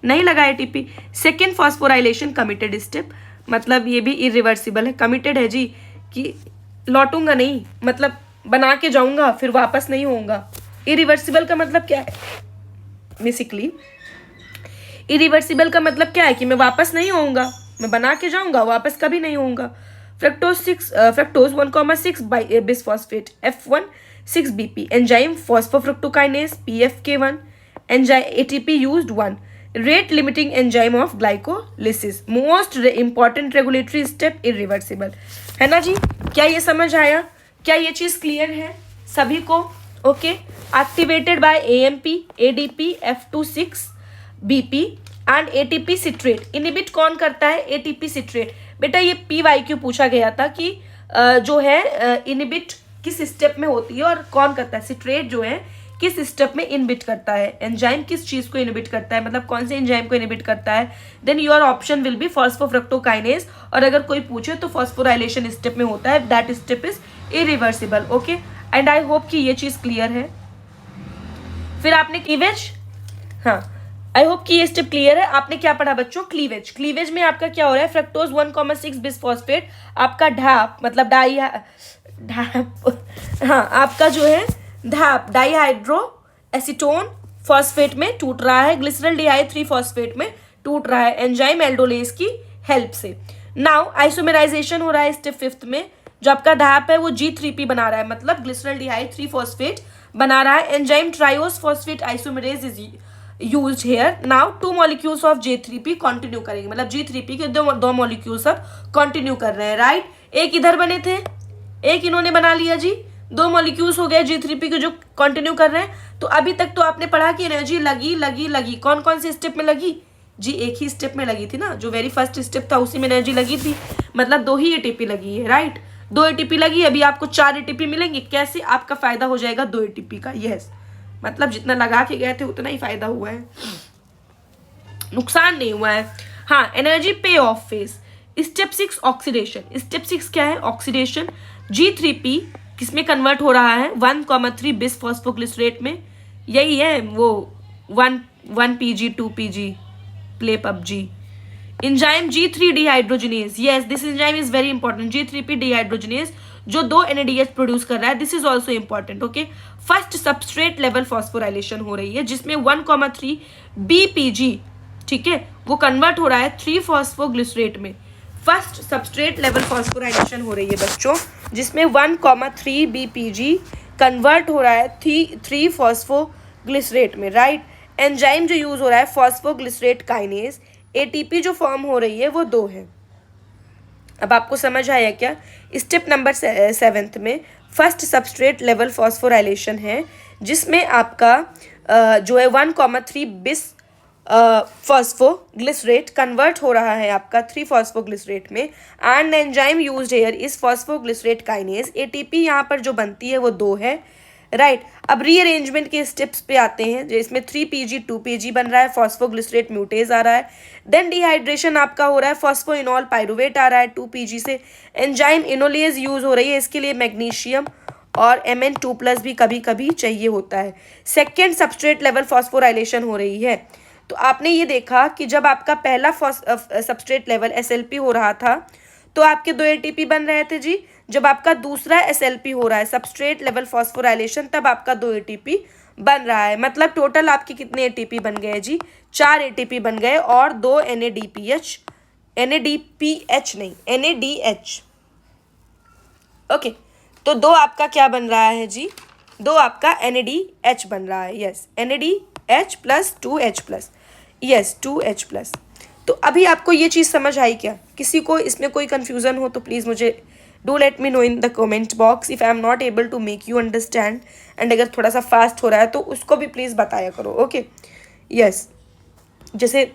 नहीं लगा ATP। Second phosphorylation committed step, मतलब ये भी इरिवर्सिबल है, कमिटेड है जी, कि लौटूंगा नहीं, मतलब बना के जाऊंगा फिर वापस नहीं होऊंगा। इरिवर्सिबल का मतलब क्या है, बेसिकली इरिवर्सिबल का मतलब क्या है कि मैं वापस नहीं होऊंगा, मैं बना के जाऊंगा वापस कभी नहीं होऊंगा। Fructose 1,6 bisphosphate F1 6 BP, enzyme phosphofructokinase PFK1, enzyme ATP used 1, rate limiting enzyme of glycolysis, most important regulatory step irreversible, है ना जी। क्या ये समझ आया, क्या ये चीज क्लियर है सभी को? Okay, activated by AMP ADP F26 BP and ATP citrate. Inhibit कौन करता है, ATP सिट्रेट। बेटा ये PYQ पूछा गया था कि जो है इनिबिट किस स्टेप में होती है और कौन करता है। सिट्रेट जो है किस स्टेप में इनहिबिट करता है, एंजाइम किस चीज को इनहिबिट करता है, मतलब कौन से एंजाइम को इनहिबिट करता है, then your option will be phosphofructokinase. और अगर कोई पूछे तो फॉस्फोराइलेशन स्टेप में होता है, that step is irreversible. Okay, and I hope कि ये चीज क्लियर है। फिर आपने क्लीवेज, हाँ आई होप कि ये स्टेप क्लियर है। आपने क्या पढ़ा बच्चों, क्लीवेज। क्लीवेज में आपका क्या हो रहा है, फ्रक्टोज 1,6 बिसफॉस्फेट आपका ढाप, मतलब हाँ आपका जो है ढाप डाईहाइड्रो एसीटोन फॉस्फेट में टूट रहा है, ग्लिसरल डिहाइड 3 फॉस्फेट में टूट रहा है एंजाइम एल्डोलेज की हेल्प से। नाउ आइसोमेराइजेशन हो रहा है स्टेप 5 में, जो आपका ढाप है वो G3P बना रहा है, मतलब ग्लिसरल डिहाइड 3 फॉस्फेट बना रहा है। Enzyme triose phosphate isomerase is used here. Now 2 molecules of J3P continue करेंगे, मतलब G3P के दो मॉलिक्यूल्स अब कंटिन्यू कर रहे हैं, राइट। एक इधर बने थे, एक इन्होंने बना लिया जी, 2 मॉलिक्यूल्स हो गए G3P के जो कंटिन्यू कर रहे हैं। तो अभी तक तो आपने पढ़ा कि एनर्जी लगी, कौन कौन से स्टेप में लगी जी, एक ही स्टेप में लगी थी ना, जो वेरी फर्स्ट स्टेप था उसी में एनर्जी लगी थी, मतलब 2 ही ATP लगी है, राइट। 2 ATP लगी, अभी आपको 4 ATP मिलेंगे। कैसे, आपका फायदा हो जाएगा 2 ATP का, यस, मतलब जितना लगा के गए थे उतना ही फायदा हुआ है, नुकसान नहीं हुआ है। हाँ, एनर्जी पे of phase. Step 6 oxidation. Step 6 क्या है, ऑक्सीडेशन। G3P किसमें कन्वर्ट हो रहा है, 1,3 बिस फॉस्फोग्लिसरेट में, यही है वो 1 PG 2 PG play PUBG। Enzyme G3 dehydrogenase, yes this enzyme is very important, G3P dehydrogenase जो 2 NADH प्रोड्यूस कर रहा है, this is also important. Okay, first substrate level phosphorylation हो रही है जिसमें 1,3 BPG, ठीक है, वो कन्वर्ट हो रहा है 3 फॉस्फोग्लिसरेट में। फर्स्ट सबस्ट्रेट लेवल फॉस्फोराइलेशन हो रही है बच्चों, जिसमें 1,3 BPG कन्वर्ट हो रहा है 3 फॉस्फोग्लिसरेट में, राइट। एंजाइम जो यूज हो रहा है फॉस्फोग्लिसरेट काइनेज। ATP जो फॉर्म हो रही है वो 2 है। अब आपको समझ आया क्या, स्टेप नंबर 7 में फर्स्ट सबस्ट्रेट लेवल फॉस्फोराइलेशन है, जिसमें आपका जो है 1,3 बिस फॉस्फोग्लिसरेट कन्वर्ट हो रहा है आपका 3 फॉस्फोग्लिसरेट में, and enzyme used here is phosphoglycerate kinase. ATP यहाँ पर जो बनती है वो 2 है, राइट। अब रीअरेंजमेंट के स्टेप्स पे आते हैं, जिसमें 3 PG 2 PG बन रहा है, फॉस्फोग्लिसरेट म्यूटेज आ रहा है, देन डिहाइड्रेशन आपका हो रहा है, फॉस्फोइनॉल पाइरुवेट आ रहा है 2 PG से, एंजाइम इनोलेज यूज हो रही है, इसके लिए मैग्नीशियम और Mn2+ भी कभी कभी चाहिए होता है। सेकेंड सबस्ट्रेट लेवल फॉस्फोराइलेशन हो रही है। तो आपने ये देखा कि जब आपका पहला सबस्ट्रेट लेवल SLP हो रहा था तो आपके 2 ATP बन रहे थे जी। जब आपका दूसरा SLP हो रहा है, सबस्ट्रेट लेवल फॉस्फोराइलेशन, तब आपका 2 ATP बन रहा है। मतलब टोटल आपके कितने ATP बन गए जी, 4 ATP बन गए और 2 NADPH नहीं NADH। ओके, तो 2 आपका क्या बन रहा है जी, 2 आपका NADH बन रहा है, yes NADH plus 2H+, yes 2H+। तो अभी आपको ये चीज़ समझ आई क्या, किसी को इसमें कोई कन्फ्यूज़न हो तो प्लीज़ मुझे do let me know in the comment box if I am not able to make you understand, and अगर थोड़ा सा फास्ट हो रहा है तो उसको भी प्लीज़ बताया करो, ओके यस। जैसे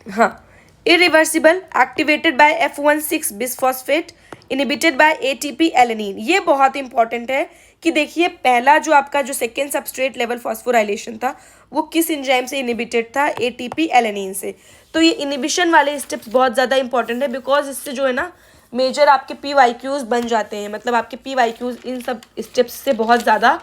हाँ, irreversible activated by F16 bisphosphate inhibited by ATP alanine. ये बहुत इंपॉर्टेंट है कि देखिए पहला जो आपका जो सेकेंड सबस्ट्रेट लेवल फॉस्फोराइलेशन था वो किस एंजाइम से इनिबिटेड था, ATP एलेनिन से। तो ये इनिबिशन वाले स्टेप्स बहुत ज़्यादा इंपॉर्टेंट है, बिकॉज इससे जो है ना मेजर आपके PYQs बन जाते हैं, मतलब आपके PYQs इन सब स्टेप्स से बहुत ज़्यादा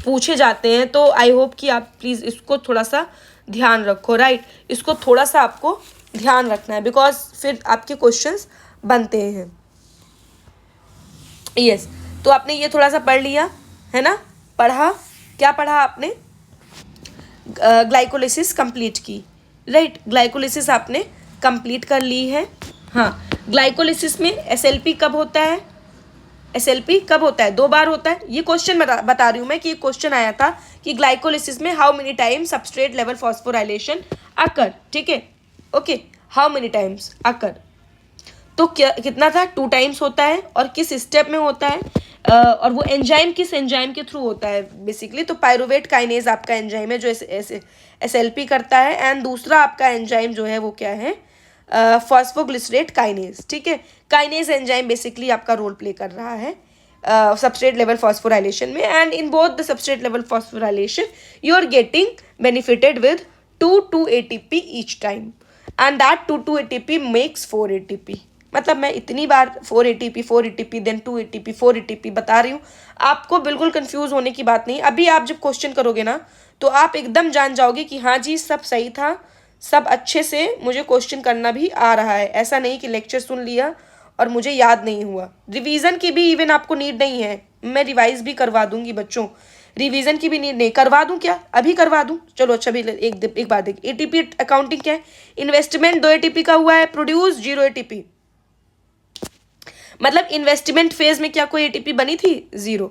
पूछे जाते हैं। तो आई होप कि आप प्लीज़ इसको थोड़ा सा ध्यान रखो, राइट। इसको थोड़ा सा आपको ध्यान रखना है, बिकॉज फिर आपके क्वेश्चंस बनते हैं, यस। तो आपने ये थोड़ा सा पढ़ लिया है ना, पढ़ा, क्या पढ़ा आपने, ग्लाइकोलिसिस कंप्लीट की, राइट। ग्लाइकोलिसिस आपने कंप्लीट कर ली है। हाँ, ग्लाइकोलिसिस में SLP कब होता है, SLP कब होता है, 2 बार होता है। ये क्वेश्चन बता रही हूँ मैं कि ये क्वेश्चन आया था कि ग्लाइकोलिसिस में how many times substrate level phosphorylation occur, ठीक है, okay, how many times occur. तो क्या कितना था, 2 टाइम्स होता है, और किस स्टेप में होता है, और वो एंजाइम किस एंजाइम के थ्रू होता है बेसिकली। तो पाइरुवेट काइनेज आपका एंजाइम है जो SLP करता है, एंड दूसरा आपका एंजाइम जो है वो क्या है, फॉस्फोग्लिसरेट काइनेज, ठीक है। काइनेज एंजाइम बेसिकली आपका रोल प्ले कर रहा है substrate level phosphorylation में, and in both the substrate level phosphorylation you are getting benefited with 2 ATP each time, and that 2 ATP makes 4 ATP. मतलब मैं इतनी बार 4 ATP 4 ATP then 2 ATP 4 ATP बता रही हूँ, आपको बिल्कुल कंफ्यूज होने की बात नहीं. अभी आप जब क्वेश्चन करोगे ना तो आप एकदम जान जाओगे कि हाँ जी सब सही था, सब अच्छे से मुझे क्वेश्चन करना भी आ रहा है. ऐसा नहीं कि लेक्चर सुन लिया और मुझे याद नहीं हुआ. रिवीजन की भी इवन आपको नीड नहीं है, मैं रिवाइज भी करवा दूंगी बच्चों, रिवीजन की भी नीड नहीं. करवा दूं क्या? अभी करवा दूं? चलो अच्छा भी एक बात देखिए. एटीपी अकाउंटिंग क्या है? इन्वेस्टमेंट 2 ATP का हुआ है, प्रोड्यूस 0 ATP. मतलब इन्वेस्टमेंट फेज में क्या कोई एटीपी बनी थी? 0.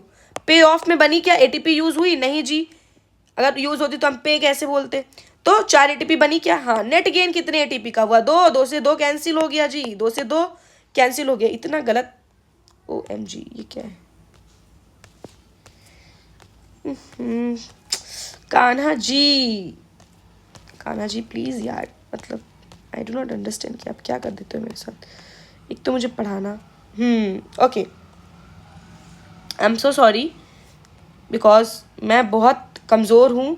पे ऑफ में बनी क्या एटीपी यूज हुई? नहीं जी. अगर यूज होती तो हम पे कैसे बोलते? तो 4 एटीपी बनी क्या? हाँ. नेट गेन कितने एटीपी का हुआ? 2. 2 से 2 कैंसिल हो गया जी, 2 से 2 कैंसिल हो गया. इतना गलत. OMG ये क्या है? कान्हा जी, कान्हा जी प्लीज यार, मतलब आई डू नॉट अंडरस्टैंड कि आप क्या कर देते हो मेरे साथ. एक तो मुझे पढ़ाना. Okay, I am so sorry because मैं बहुत कमज़ोर हूँ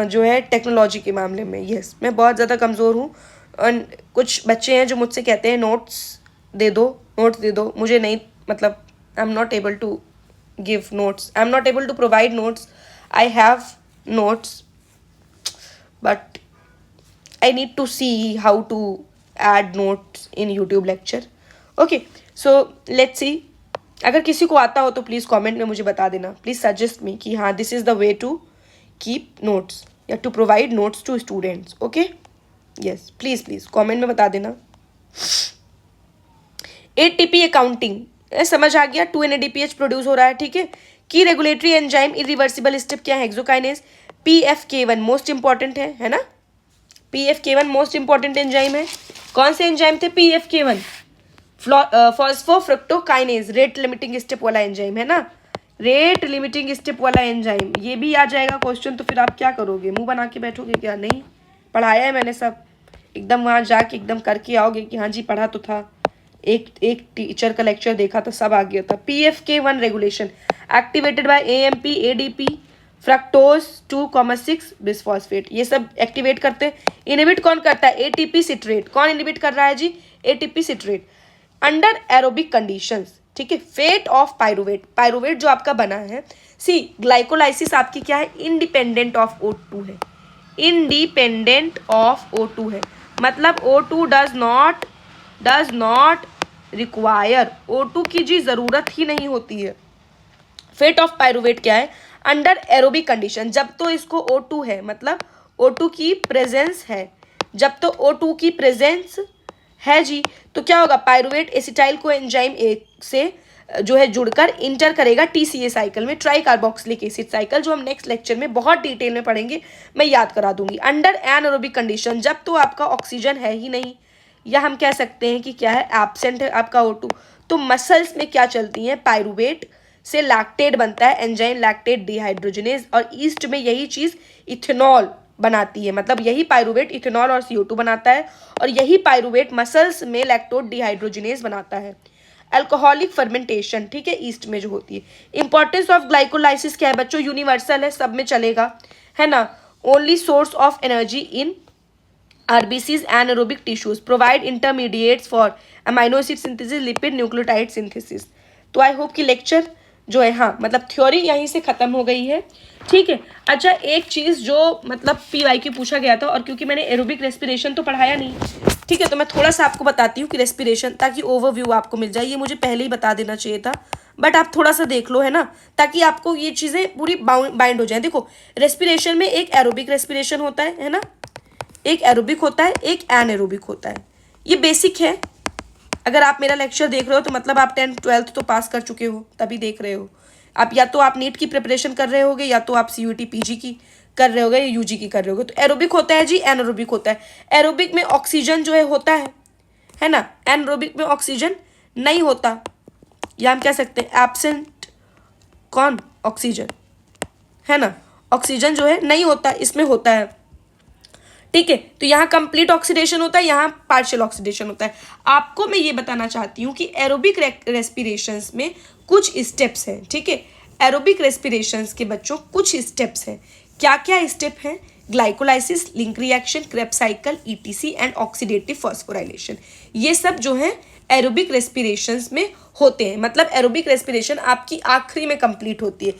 जो है टेक्नोलॉजी के मामले में. यस, मैं बहुत ज़्यादा कमज़ोर हूँ. और कुछ बच्चे हैं जो मुझसे कहते हैं नोट्स दे दो. मुझे नहीं, मतलब I am not able to give notes, I'm not able to provide notes. I have notes but I need to see how to add notes in YouTube lecture. Okay, so let's see. अगर किसी को आता हो तो please comment में मुझे बता देना. प्लीज़ सजेस्ट मी कि हाँ this is the way to keep notes या to provide notes to students. Okay, yes please comment में बता देना. ATP अकाउंटिंग समझ आ गया. 2 NADPH प्रोड्यूस हो रहा है. ठीक है. की रेगुलेटरी एंजाइम इरिवर्सिबल स्टेप क्या है? हेक्सोकाइनेज. PFK1 मोस्ट इंपॉर्टेंट है ना. PFK1 मोस्ट इंपॉर्टेंट एंजाइम है. कौन से एंजाइम थे? PFK1 phosphofructokinase, rate limiting step वाला एंजाइम है ना. रेट लिमिटिंग स्टेप वाला एंजाइम, ये भी आ जाएगा क्वेश्चन. तो फिर आप क्या करोगे? मुंह बना के बैठोगे क्या? नहीं, पढ़ाया है मैंने सब. एकदम वहाँ जाके एकदम करके आओगे कि हाँ जी पढ़ा तो था. एक टीचर का लेक्चर देखा तो सब आ गया था. PFK1 regulation activated by AMP ADP fructose 2,6 bisphosphate, ये सब एक्टिवेट करते हैं. इनहिबिट कौन करता है? ATP citrate. कौन इनहिबिट कर रहा है जी? ATP citrate under aerobic conditions. ठीक है. फेट ऑफ पायरुवेट, पायरुवेट जो आपका बना है. सी ग्लाइकोलाइसिस आपकी क्या है? इंडिपेंडेंट ऑफ O2 है. इंडिपेंडेंट ऑफ O2 है, मतलब O2 does not require. O2 की जी ज़रूरत ही नहीं होती है. फेट ऑफ पायरुवेट क्या है? Under aerobic condition. जब तो इसको O2 है, मतलब O2 की प्रेजेंस है. जब तो O2 की प्रेजेंस है जी, तो क्या होगा? Pyruvate acetyl co enzyme A से जो है जुड़कर इंटर करेगा TCA साइकिल में, ट्राई कार्बोक्सिलिक एसिड साइकिल, जो हम नेक्स्ट लेक्चर में बहुत डिटेल में पढ़ेंगे. मैं याद करा दूंगी. अंडर एनारोबिक कंडीशन, जब तो आपका ऑक्सीजन है ही नहीं, या हम कह सकते हैं कि क्या है? एब्सेंट है आपका O2. तो मसल्स में क्या चलती हैं? पायरुवेट से लैक्टेट बनता है, एंजाइम लैक्टेट डिहाइड्रोजनेज, और ईस्ट में यही चीज़ इथेनॉल बनाती है. मतलब यही पायरुवेट इथेनॉल और CO2 बनाता है, और यही पायरुवेट मसल्स में लैक्टोड डिहाइड्रोजनेज बनाता है. अल्कोहलिक फर्मेंटेशन, ठीक है, ईस्ट में जो होती है. इंपॉर्टेंस ऑफ ग्लाइकोलाइसिस क्या है बच्चों? यूनिवर्सल है, सब में चलेगा, है ना. Only source of energy in RBCs anaerobic tissues, provide intermediates for amino acid synthesis, lipid nucleotide synthesis. तो आई होप कि लेक्चर जो है, हाँ मतलब थ्योरी यहीं से ख़त्म हो गई है. ठीक है. अच्छा, एक चीज़ जो मतलब PYQ पूछा गया था, और क्योंकि मैंने एरोबिक रेस्पिरेशन तो पढ़ाया नहीं, ठीक है, तो मैं थोड़ा सा आपको बताती हूँ कि रेस्पिरेशन, ताकि ओवरव्यू आपको मिल जाए. ये मुझे पहले ही बता देना चाहिए था, बट आप थोड़ा सा देख लो, है ना, ताकि आपको ये चीज़ें पूरी बाइंड हो जाए. देखो, रेस्पिरेशन में एक एरोबिक रेस्पिरेशन होता है ना, एक एरोबिक होता है, एक एनएरोबिक होता है. ये बेसिक है. अगर आप मेरा लेक्चर देख रहे हो तो मतलब आप 10th 12th तो पास कर चुके हो, तभी देख रहे हो आप. या तो आप नीट की प्रिपरेशन कर रहे होगे, या तो आप CUET PG की कर रहे होगे, या UG की कर रहे होगे. तो एरोबिक होता है जी, एनएरोबिक होता है. एरोबिक में ऑक्सीजन जो है होता है ना. एनएरोबिक में ऑक्सीजन नहीं होता, या हम कह सकते हैं एब्सेंट. कौन? ऑक्सीजन, है ना. ऑक्सीजन जो है नहीं होता, इसमें होता है. ठीक है। तो यहाँ कंप्लीट ऑक्सीडेशन होता है, यहाँ पार्शियल ऑक्सीडेशन होता है। आपको मैं ये बताना चाहती हूँ कि एरोबिक रेस्पिरेशंस में कुछ स्टेप्स हैं, ठीक है। एरोबिक रेस्पिरेशंस के बच्चों कुछ स्टेप्स हैं। क्या क्या स्टेप हैं? Glycolysis, link reaction, Krebs cycle, etc and oxidative phosphorylation. ये सब जो है एरोबिक रेस्पिरेशंस में होते हैं। मतलब एरोबिक रेस्पिरेशन आपकी आखिरी में कंप्लीट होती है।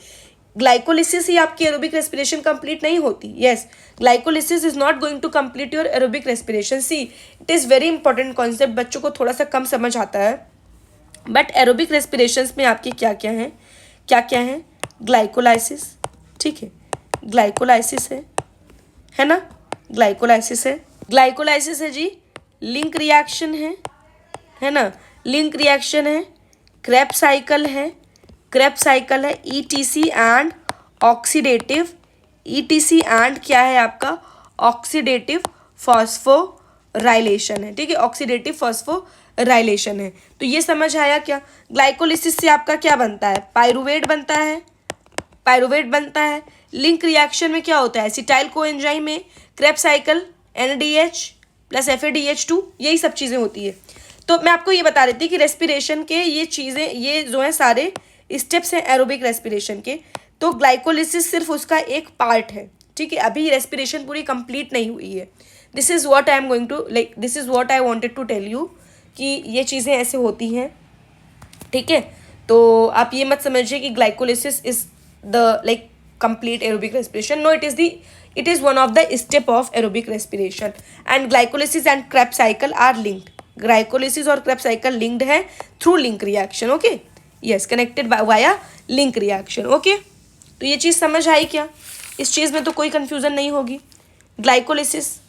ग्लाइकोलिसिस ही आपकी एरोबिक रेस्पिरेशन कंप्लीट नहीं होती। Yes, glycolysis is not going to complete your aerobic respiration. See, it is very important concept, बच्चों को थोड़ा सा कम समझ आता है। बट एरोबिक रेस्पिरेशंस में आपके क्या क्या हैं? क्या क्या है? ग्लाइकोलाइसिस, ठीक है, ग्लाइकोलाइसिस है ना, ग्लाइकोलाइसिस है जी। लिंक रिएक्शन है ना, लिंक रिएक्शन है, क्रेब्स साइकिल है, etc and oxidative, etc and क्या है आपका? ऑक्सीडेटिव फॉस्फोराइलेशन है, ठीक है, ऑक्सीडेटिव फॉस्फोराइलेशन है। तो ये समझ आया क्या? ग्लाइकोलिसिस से आपका क्या बनता है? पायरुवेट बनता है। लिंक रिएक्शन में क्या होता है? एसिटाइल कोएंजाइम में Krebs cycle NADH plus FADH2, यही सब चीज़ें होती है। तो मैं आपको ये बता रही थी कि रेस्पिरेशन के ये चीज़ें, ये जो है सारे स्टेप्स हैं एरोबिक रेस्पिरेशन के। तो ग्लाइकोलिसिस सिर्फ उसका एक पार्ट है, ठीक है। अभी रेस्पिरेशन पूरी कंप्लीट नहीं हुई है। This is what I am going to this is what I wanted to tell you कि ये चीज़ें ऐसे होती हैं, ठीक है। तो आप ये मत समझिए कि glycolysis is the complete aerobic respiration. No, it is one of the step of aerobic respiration. And glycolysis and Krebs cycle are linked. Glycolysis और Krebs cycle linked है through link reaction. Okay, yes, connected via link reaction. Okay, तो ये चीज़ समझ आई क्या? इस चीज़ में तो कोई confusion नहीं होगी। ग्लाइकोलिसिस,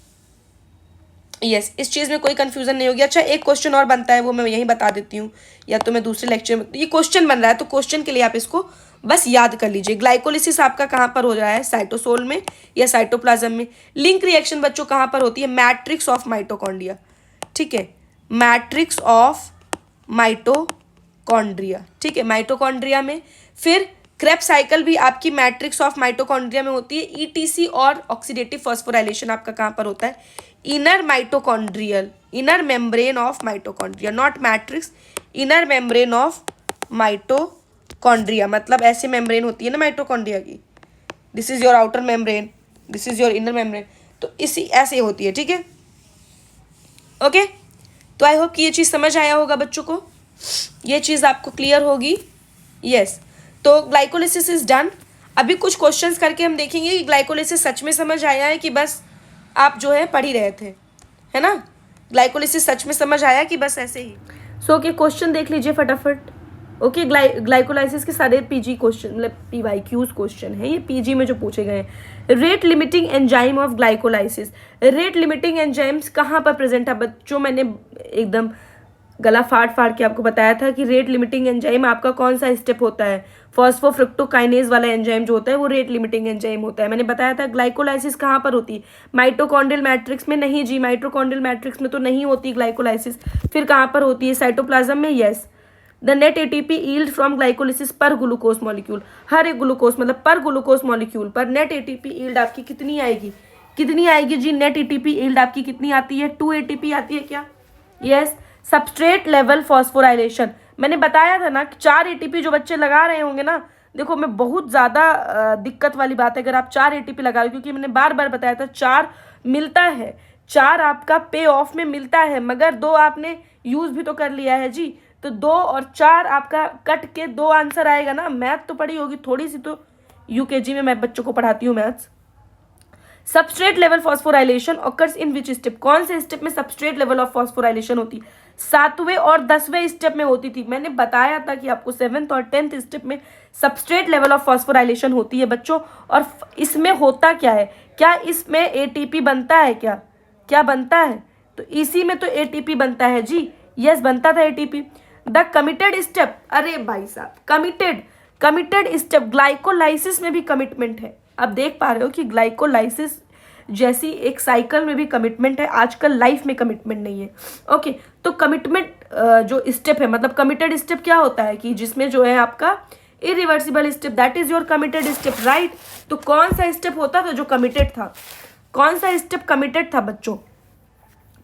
यस, इस चीज़ में कोई कंफ्यूजन नहीं होगी। अच्छा, एक क्वेश्चन और बनता है, वो मैं यहीं बता देती हूँ, या तो मैं दूसरे लेक्चर में, ये क्वेश्चन बन रहा है तो क्वेश्चन के लिए आप इसको बस याद कर लीजिए। ग्लाइकोलिसिस आपका कहाँ पर हो रहा है? साइटोसोल में या साइटोप्लाज्म में। लिंक रिएक्शन बच्चों कहाँ पर होती है? मैट्रिक्स ऑफ माइटोकॉन्ड्रिया, ठीक है, मैट्रिक्स ऑफ माइटोकॉन्ड्रिया, ठीक है, माइटोकॉन्ड्रिया में। फिर क्रेब्स साइकिल भी आपकी मैट्रिक्स ऑफ माइटोकॉन्ड्रिया में होती है। ईटीसी और ऑक्सीडेटिव फॉस्फोराइलेशन आपका कहाँ पर होता है? Inner mitochondrial, inner membrane of mitochondria, not matrix, inner membrane of mitochondria. मतलब ऐसे मेम्ब्रेन होती है ना माइटोकॉन्ड्रिया की, this is your outer membrane, this is your inner membrane, तो इसी ऐसे होती है, ठीक है। ओके, तो आई होप कि ये चीज़ समझ आया होगा बच्चों को, ये चीज़ आपको क्लियर होगी। यस, तो ग्लाइकोलिसिस इज डन। अभी कुछ क्वेश्चंस करके हम देखेंगे कि ग्लाइकोलिसिस सच में समझ आया है कि बस आप जो है पढ़ ही रहे थे, है ना। ग्लाइकोलिसिस सच में समझ आया कि बस ऐसे ही। ओके, क्वेश्चन देख लीजिए फटाफट। ओके, ग्लाइकोलाइसिस के सारे पीजी क्वेश्चन, मतलब PYQs क्वेश्चन है ये, पीजी में जो पूछे गए हैं। Rate limiting enzyme of glycolysis, rate limiting enzymes कहाँ पर प्रेजेंट है बच्चों? मैंने एकदम गला फाड़ के आपको बताया था कि रेट लिमिटिंग एंजाइम आपका कौन सा स्टेप होता है? फॉस्फोफ्रुक्टोकाइनेज वाला एंजाइम जो होता है वो रेट लिमिटिंग एंजाइम होता है। मैंने बताया था ग्लाइकोलाइसिस कहाँ पर होती है? माइटोकॉन्ड्रियल मैट्रिक्स में। नहीं जी, माइटोकॉन्ड्रियल मैट्रिक्स में तो नहीं होती ग्लाइकोलाइसिस। फिर कहाँ पर होती है? साइटोप्लाज्म में। Yes, the net ATP yield from glycolysis पर ग्लूकोज मॉलिक्यूल, हर एक ग्लूकोज मतलब पर ग्लूकोज मॉलिक्यूल पर नेट ATP यील्ड आपकी कितनी आएगी? कितनी आएगी जी? नेट ATP यील्ड आपकी कितनी आती है? 2 ATP आती है क्या? यस। सबस्ट्रेट लेवल फॉस्फोराइलेशन, मैंने बताया था ना, 4 ATP जो बच्चे लगा रहे होंगे ना, देखो मैं बहुत ज़्यादा दिक्कत वाली बात है अगर आप 4 ATP लगा रहे हो, क्योंकि मैंने बार बार बताया था 4 मिलता है, 4 आपका पे ऑफ में मिलता है, मगर 2 आपने यूज़ भी तो कर लिया है जी। तो 2 और 4 आपका कट के 2 आंसर आएगा ना। मैथ तो पढ़ी होगी थोड़ी सी, तो UKG में मैं बच्चों को पढ़ाती हूँ maths. Substrate level phosphorylation occurs in which step, कौन से स्टेप में सबस्ट्रेट लेवल ऑफ फॉस्फोराइलेशन होती? 7वें और 10वें स्टेप में होती थी। मैंने बताया था कि आपको 7th और 10th स्टेप में सबस्ट्रेट लेवल ऑफ फॉस्फोराइलेशन होती है बच्चों। और इसमें होता क्या है? क्या इसमें ATP बनता है? क्या बनता है? तो इसी में तो ATP बनता है जी। यस, बनता था ATP। द कमिटेड स्टेप, अरे भाई साहब, कमिटेड स्टेप, ग्लाइकोलाइसिस में भी कमिटमेंट है। अब देख पा रहे हो कि ग्लाइकोलाइसिस जैसी एक साइकिल में भी कमिटमेंट है, आजकल लाइफ में कमिटमेंट नहीं है। ओके, तो कमिटमेंट जो स्टेप है, मतलब कमिटेड स्टेप क्या होता है कि जिसमें जो है आपका irreversible step, that is your committed step, right. तो कौन सा स्टेप होता था जो कमिटेड था? कौन सा स्टेप कमिटेड था बच्चों,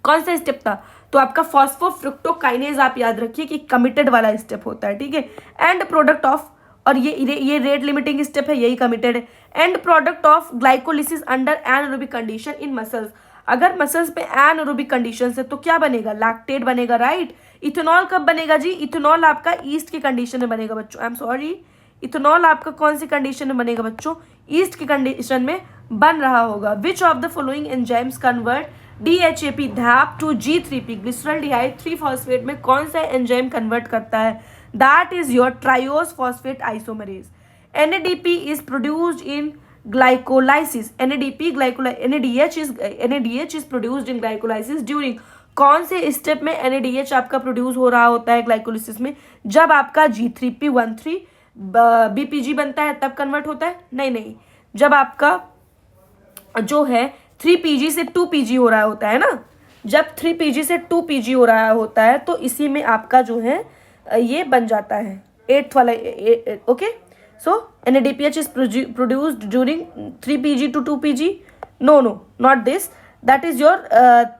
कौन सा स्टेप था? तो आपका फॉस्फोफ्रुक्टोकाइनेज आप याद रखिए कि कमिटेड वाला स्टेप होता है, ठीक है। एंड प्रोडक्ट ऑफ, और ये रेट लिमिटिंग स्टेप है, यही कमिटेड है। And product of glycolysis under anaerobic condition in muscles, अगर मसल्स पे एनारोबिक कंडीशन है तो क्या बनेगा? लैक्टेट बनेगा, राइट। इथेनॉल कब बनेगा जी? इथेनॉल आपका ईस्ट की कंडीशन में बनेगा बच्चों, आई एम सॉरी, इथेनॉल आपका कौन सी कंडीशन में बनेगा बच्चों? ईस्ट की कंडीशन में बन रहा होगा। Which of the following enzymes convert DHAP DHAP to G3P glyceraldehyde 3-फॉस्फेट में कौन सा एंजाइम कन्वर्ट करता है? That is your triose phosphate isomerase. NADP is produced in glycolysis, NADH is produced in glycolysis during कौन से स्टेप में NADH आपका प्रोड्यूस हो रहा होता है ग्लाइकोलिसिस में? जब आपका G3P13 BPG बनता है तब कन्वर्ट होता है? नहीं, जब आपका जो है 3PG से 2PG हो रहा होता है ना, जब 3PG से 2PG हो रहा होता है तो इसी में आपका जो है ये बन जाता है 8th वाला, okay. So NADPH is produced during 3PG to 2PG, no, not this, that is your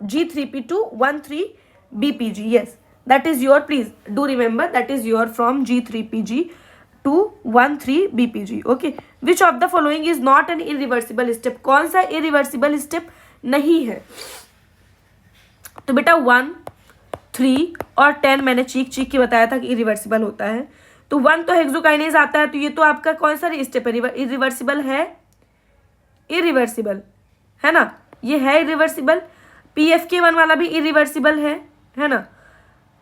G3P to 13 BPG, yes, that is your, please do remember, that is your from G3PG to 13 BPG, okay। Which of the following is not an irreversible step, कौन सा irreversible step नहीं है? तो बेटा 1, 3 और 10 मैंने चीख के बताया था कि इरिवर्सिबल होता है। तो 1 तो हेक्सोकाइनेज आता है, तो ये तो आपका कौन सा स्टेप है? इरिवर्सिबल है, इरिवर्सिबल है ना, ये है इरिवर्सिबल। PFK1 वाला भी इरिवर्सिबल है ना।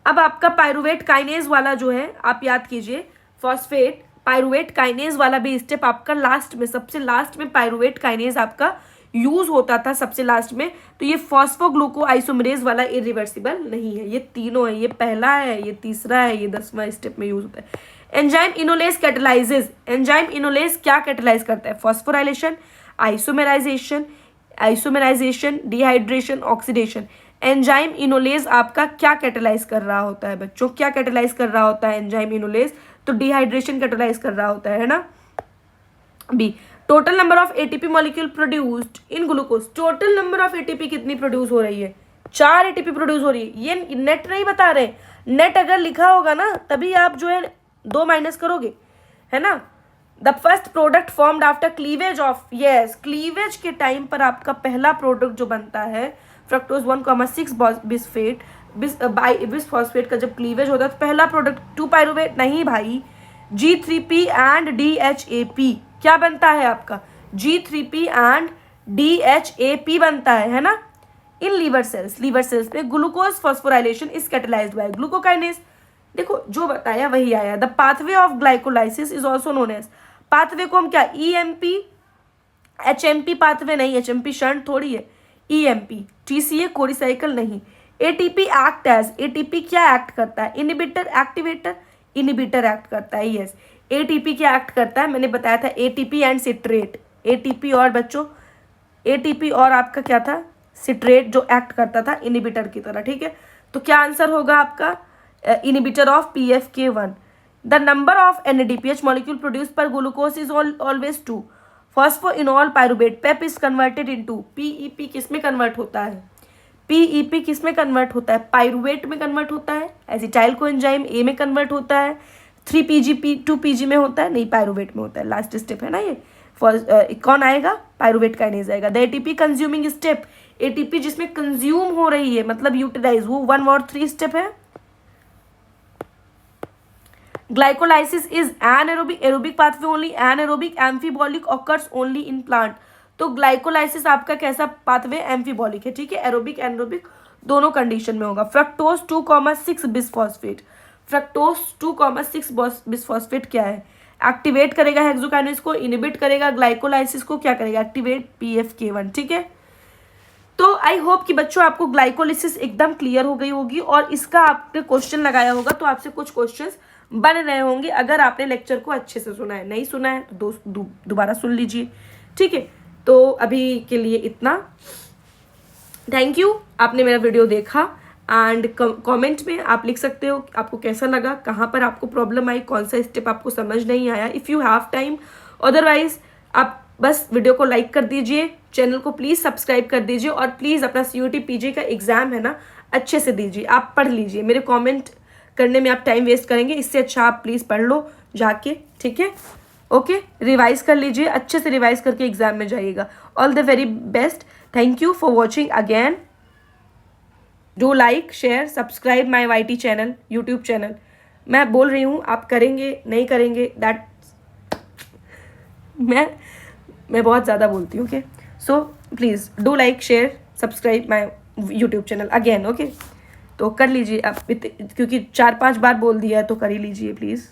अब आपका पायरुवेट काइनेज वाला जो है, आप याद कीजिए, फॉस्फेट पायरुवेट काइनेज वाला भी स्टेप आपका लास्ट में, सबसे लास्ट में पायरुवेट काइनेज आपका यूज होता था सबसे लास्ट में। तो ये फॉस्फोग्लूको आइसोमरेज वाला इरिवर्सिबल नहीं है, ये तीनों है, ये पहला है, ये तीसरा है, ये 10वां स्टेप में यूज होता है। एंजाइम इनोलेज कैटेलाइजेज, एंजाइम इनोलेज क्या कैटेलाइज करता है? Phosphorylation, isomerisation, dehydration, oxidation. Enzyme enolase आपका क्या कैटेलाइज कर रहा होता है बच्चों? क्या कैटेलाइज कर रहा होता है एंजाइम इनोलेज? तो डिहाइड्रेशन कैटेलाइज कर रहा होता है ना। B, total number of ATP molecule produced in glucose, total number of ATP कितनी प्रोड्यूस हो रही है? 4 ATP प्रोड्यूस हो रही है। ये नेट नहीं बता रहे, नेट अगर लिखा होगा ना तभी आप जो है 2 माइनस करोगे, है ना। The first product formed after cleavage of, yes, cleavage के टाइम पर आपका पहला प्रोडक्ट जो बनता है फ्रक्टोज 1,6 बिस्फेट बिसफॉस्फेट का जब क्लीवेज होता है तो पहला प्रोडक्ट 2 पायरुवेट नहीं भाई, G3P एंड DHAP क्या बनता है आपका? G3P एंड DHAP बनता है ना। इन लीवर सेल्स में glucose phosphorylation is catalysed by glucokinase. देखो जो बताया वही आया। The pathway of glycolysis is also known as, pathway को हम क्या EMP, HMP पाथवे नहीं, HMP शंट थोड़ी है, EMP, TCA कोरी साइकिल नहीं। ATP एक्ट एज, ATP क्या एक्ट करता है? इनिबिटर, एक्टिवेटर, इनिबिटर एक्ट करता है, यस। ATP क्या एक्ट करता है? मैंने बताया था ATP एंड सिट्रेट, ATP और बच्चों ATP और आपका क्या था? सिट्रेट जो एक्ट करता था इनिबिटर की तरह, ठीक है। तो क्या आंसर होगा आपका? Inhibitor of PFK1। The number of NADPH molecule produce per glucose is always 2। Phosphoenol pyruvate PEP is converted into, PEP किस में कन्वर्ट होता है? PEP किस में कन्वर्ट होता है? पायरुवेट में कन्वर्ट होता है। एसिटाइल कोएंजाइम A में कन्वर्ट होता है। 3PG 2PG में होता है, नहीं पायरुवेट में होता है। लास्ट स्टेप है ना ये। कौन आएगा? पायरुवेट काइनेज आएगा। The ATP consuming step, ATP जिसमें कंज्यूम हो रही है मतलब यूटिलाइज, वो 1 और 3 स्टेप है। Glycolysis is anaerobic, aerobic pathway only, anaerobic, amphibolic occurs only in plant. तो ग्लाइकोलाइसिस आपका कैसा पाथवे? एम्फीबॉलिक है, ठीक है। एरोबिक एनारोबिक दोनों कंडीशन में होगा। फ्रक्टोज 2,6 बिसफॉस्फेट, फ्रक्टोज 2,6 बिसफॉस्फेट क्या है? एक्टिवेट करेगा हेक्सोकाइनेज को, इनिबिट करेगा ग्लाइकोलाइसिस को, क्या करेगा? एक्टिवेट PFK1, ठीक है। तो आई होप कि बच्चों आपको ग्लाइकोलिसिस एकदम क्लियर हो गई होगी और इसका आपने क्वेश्चन लगाया होगा तो आपसे कुछ क्वेश्चंस बन रहे होंगे अगर आपने लेक्चर को अच्छे से सुना है। नहीं सुना है तो दोबारा सुन लीजिए, ठीक है। तो अभी के लिए इतना, थैंक यू, आपने मेरा वीडियो देखा। एंड कमेंट में आप लिख सकते हो आपको कैसा लगा, कहाँ पर आपको प्रॉब्लम आई, कौन सा स्टेप आपको समझ नहीं आया, if you have time. Otherwise आप बस वीडियो को लाइक कर दीजिए, चैनल को प्लीज़ सब्सक्राइब कर दीजिए और प्लीज़ अपना CUET PG का एग्ज़ाम है ना अच्छे से दीजिए, आप पढ़ लीजिए। मेरे कमेंट करने में आप टाइम वेस्ट करेंगे, इससे अच्छा आप प्लीज़ पढ़ लो जाके, ठीक है। ओके, रिवाइज कर लीजिए, अच्छे से रिवाइज करके एग्ज़ाम में जाइएगा। All the very best, thank you for watching again. Do like, share, subscribe my YT channel, YouTube channel. मैं बोल रही हूँ, आप करेंगे नहीं करेंगे दैट मैं बहुत ज़्यादा बोलती हूँ। Okay, so please do like, share, subscribe my YouTube channel again. Okay, तो कर लीजिए आप, क्योंकि 4-5 बार बोल दिया है तो कर ही लीजिए प्लीज़।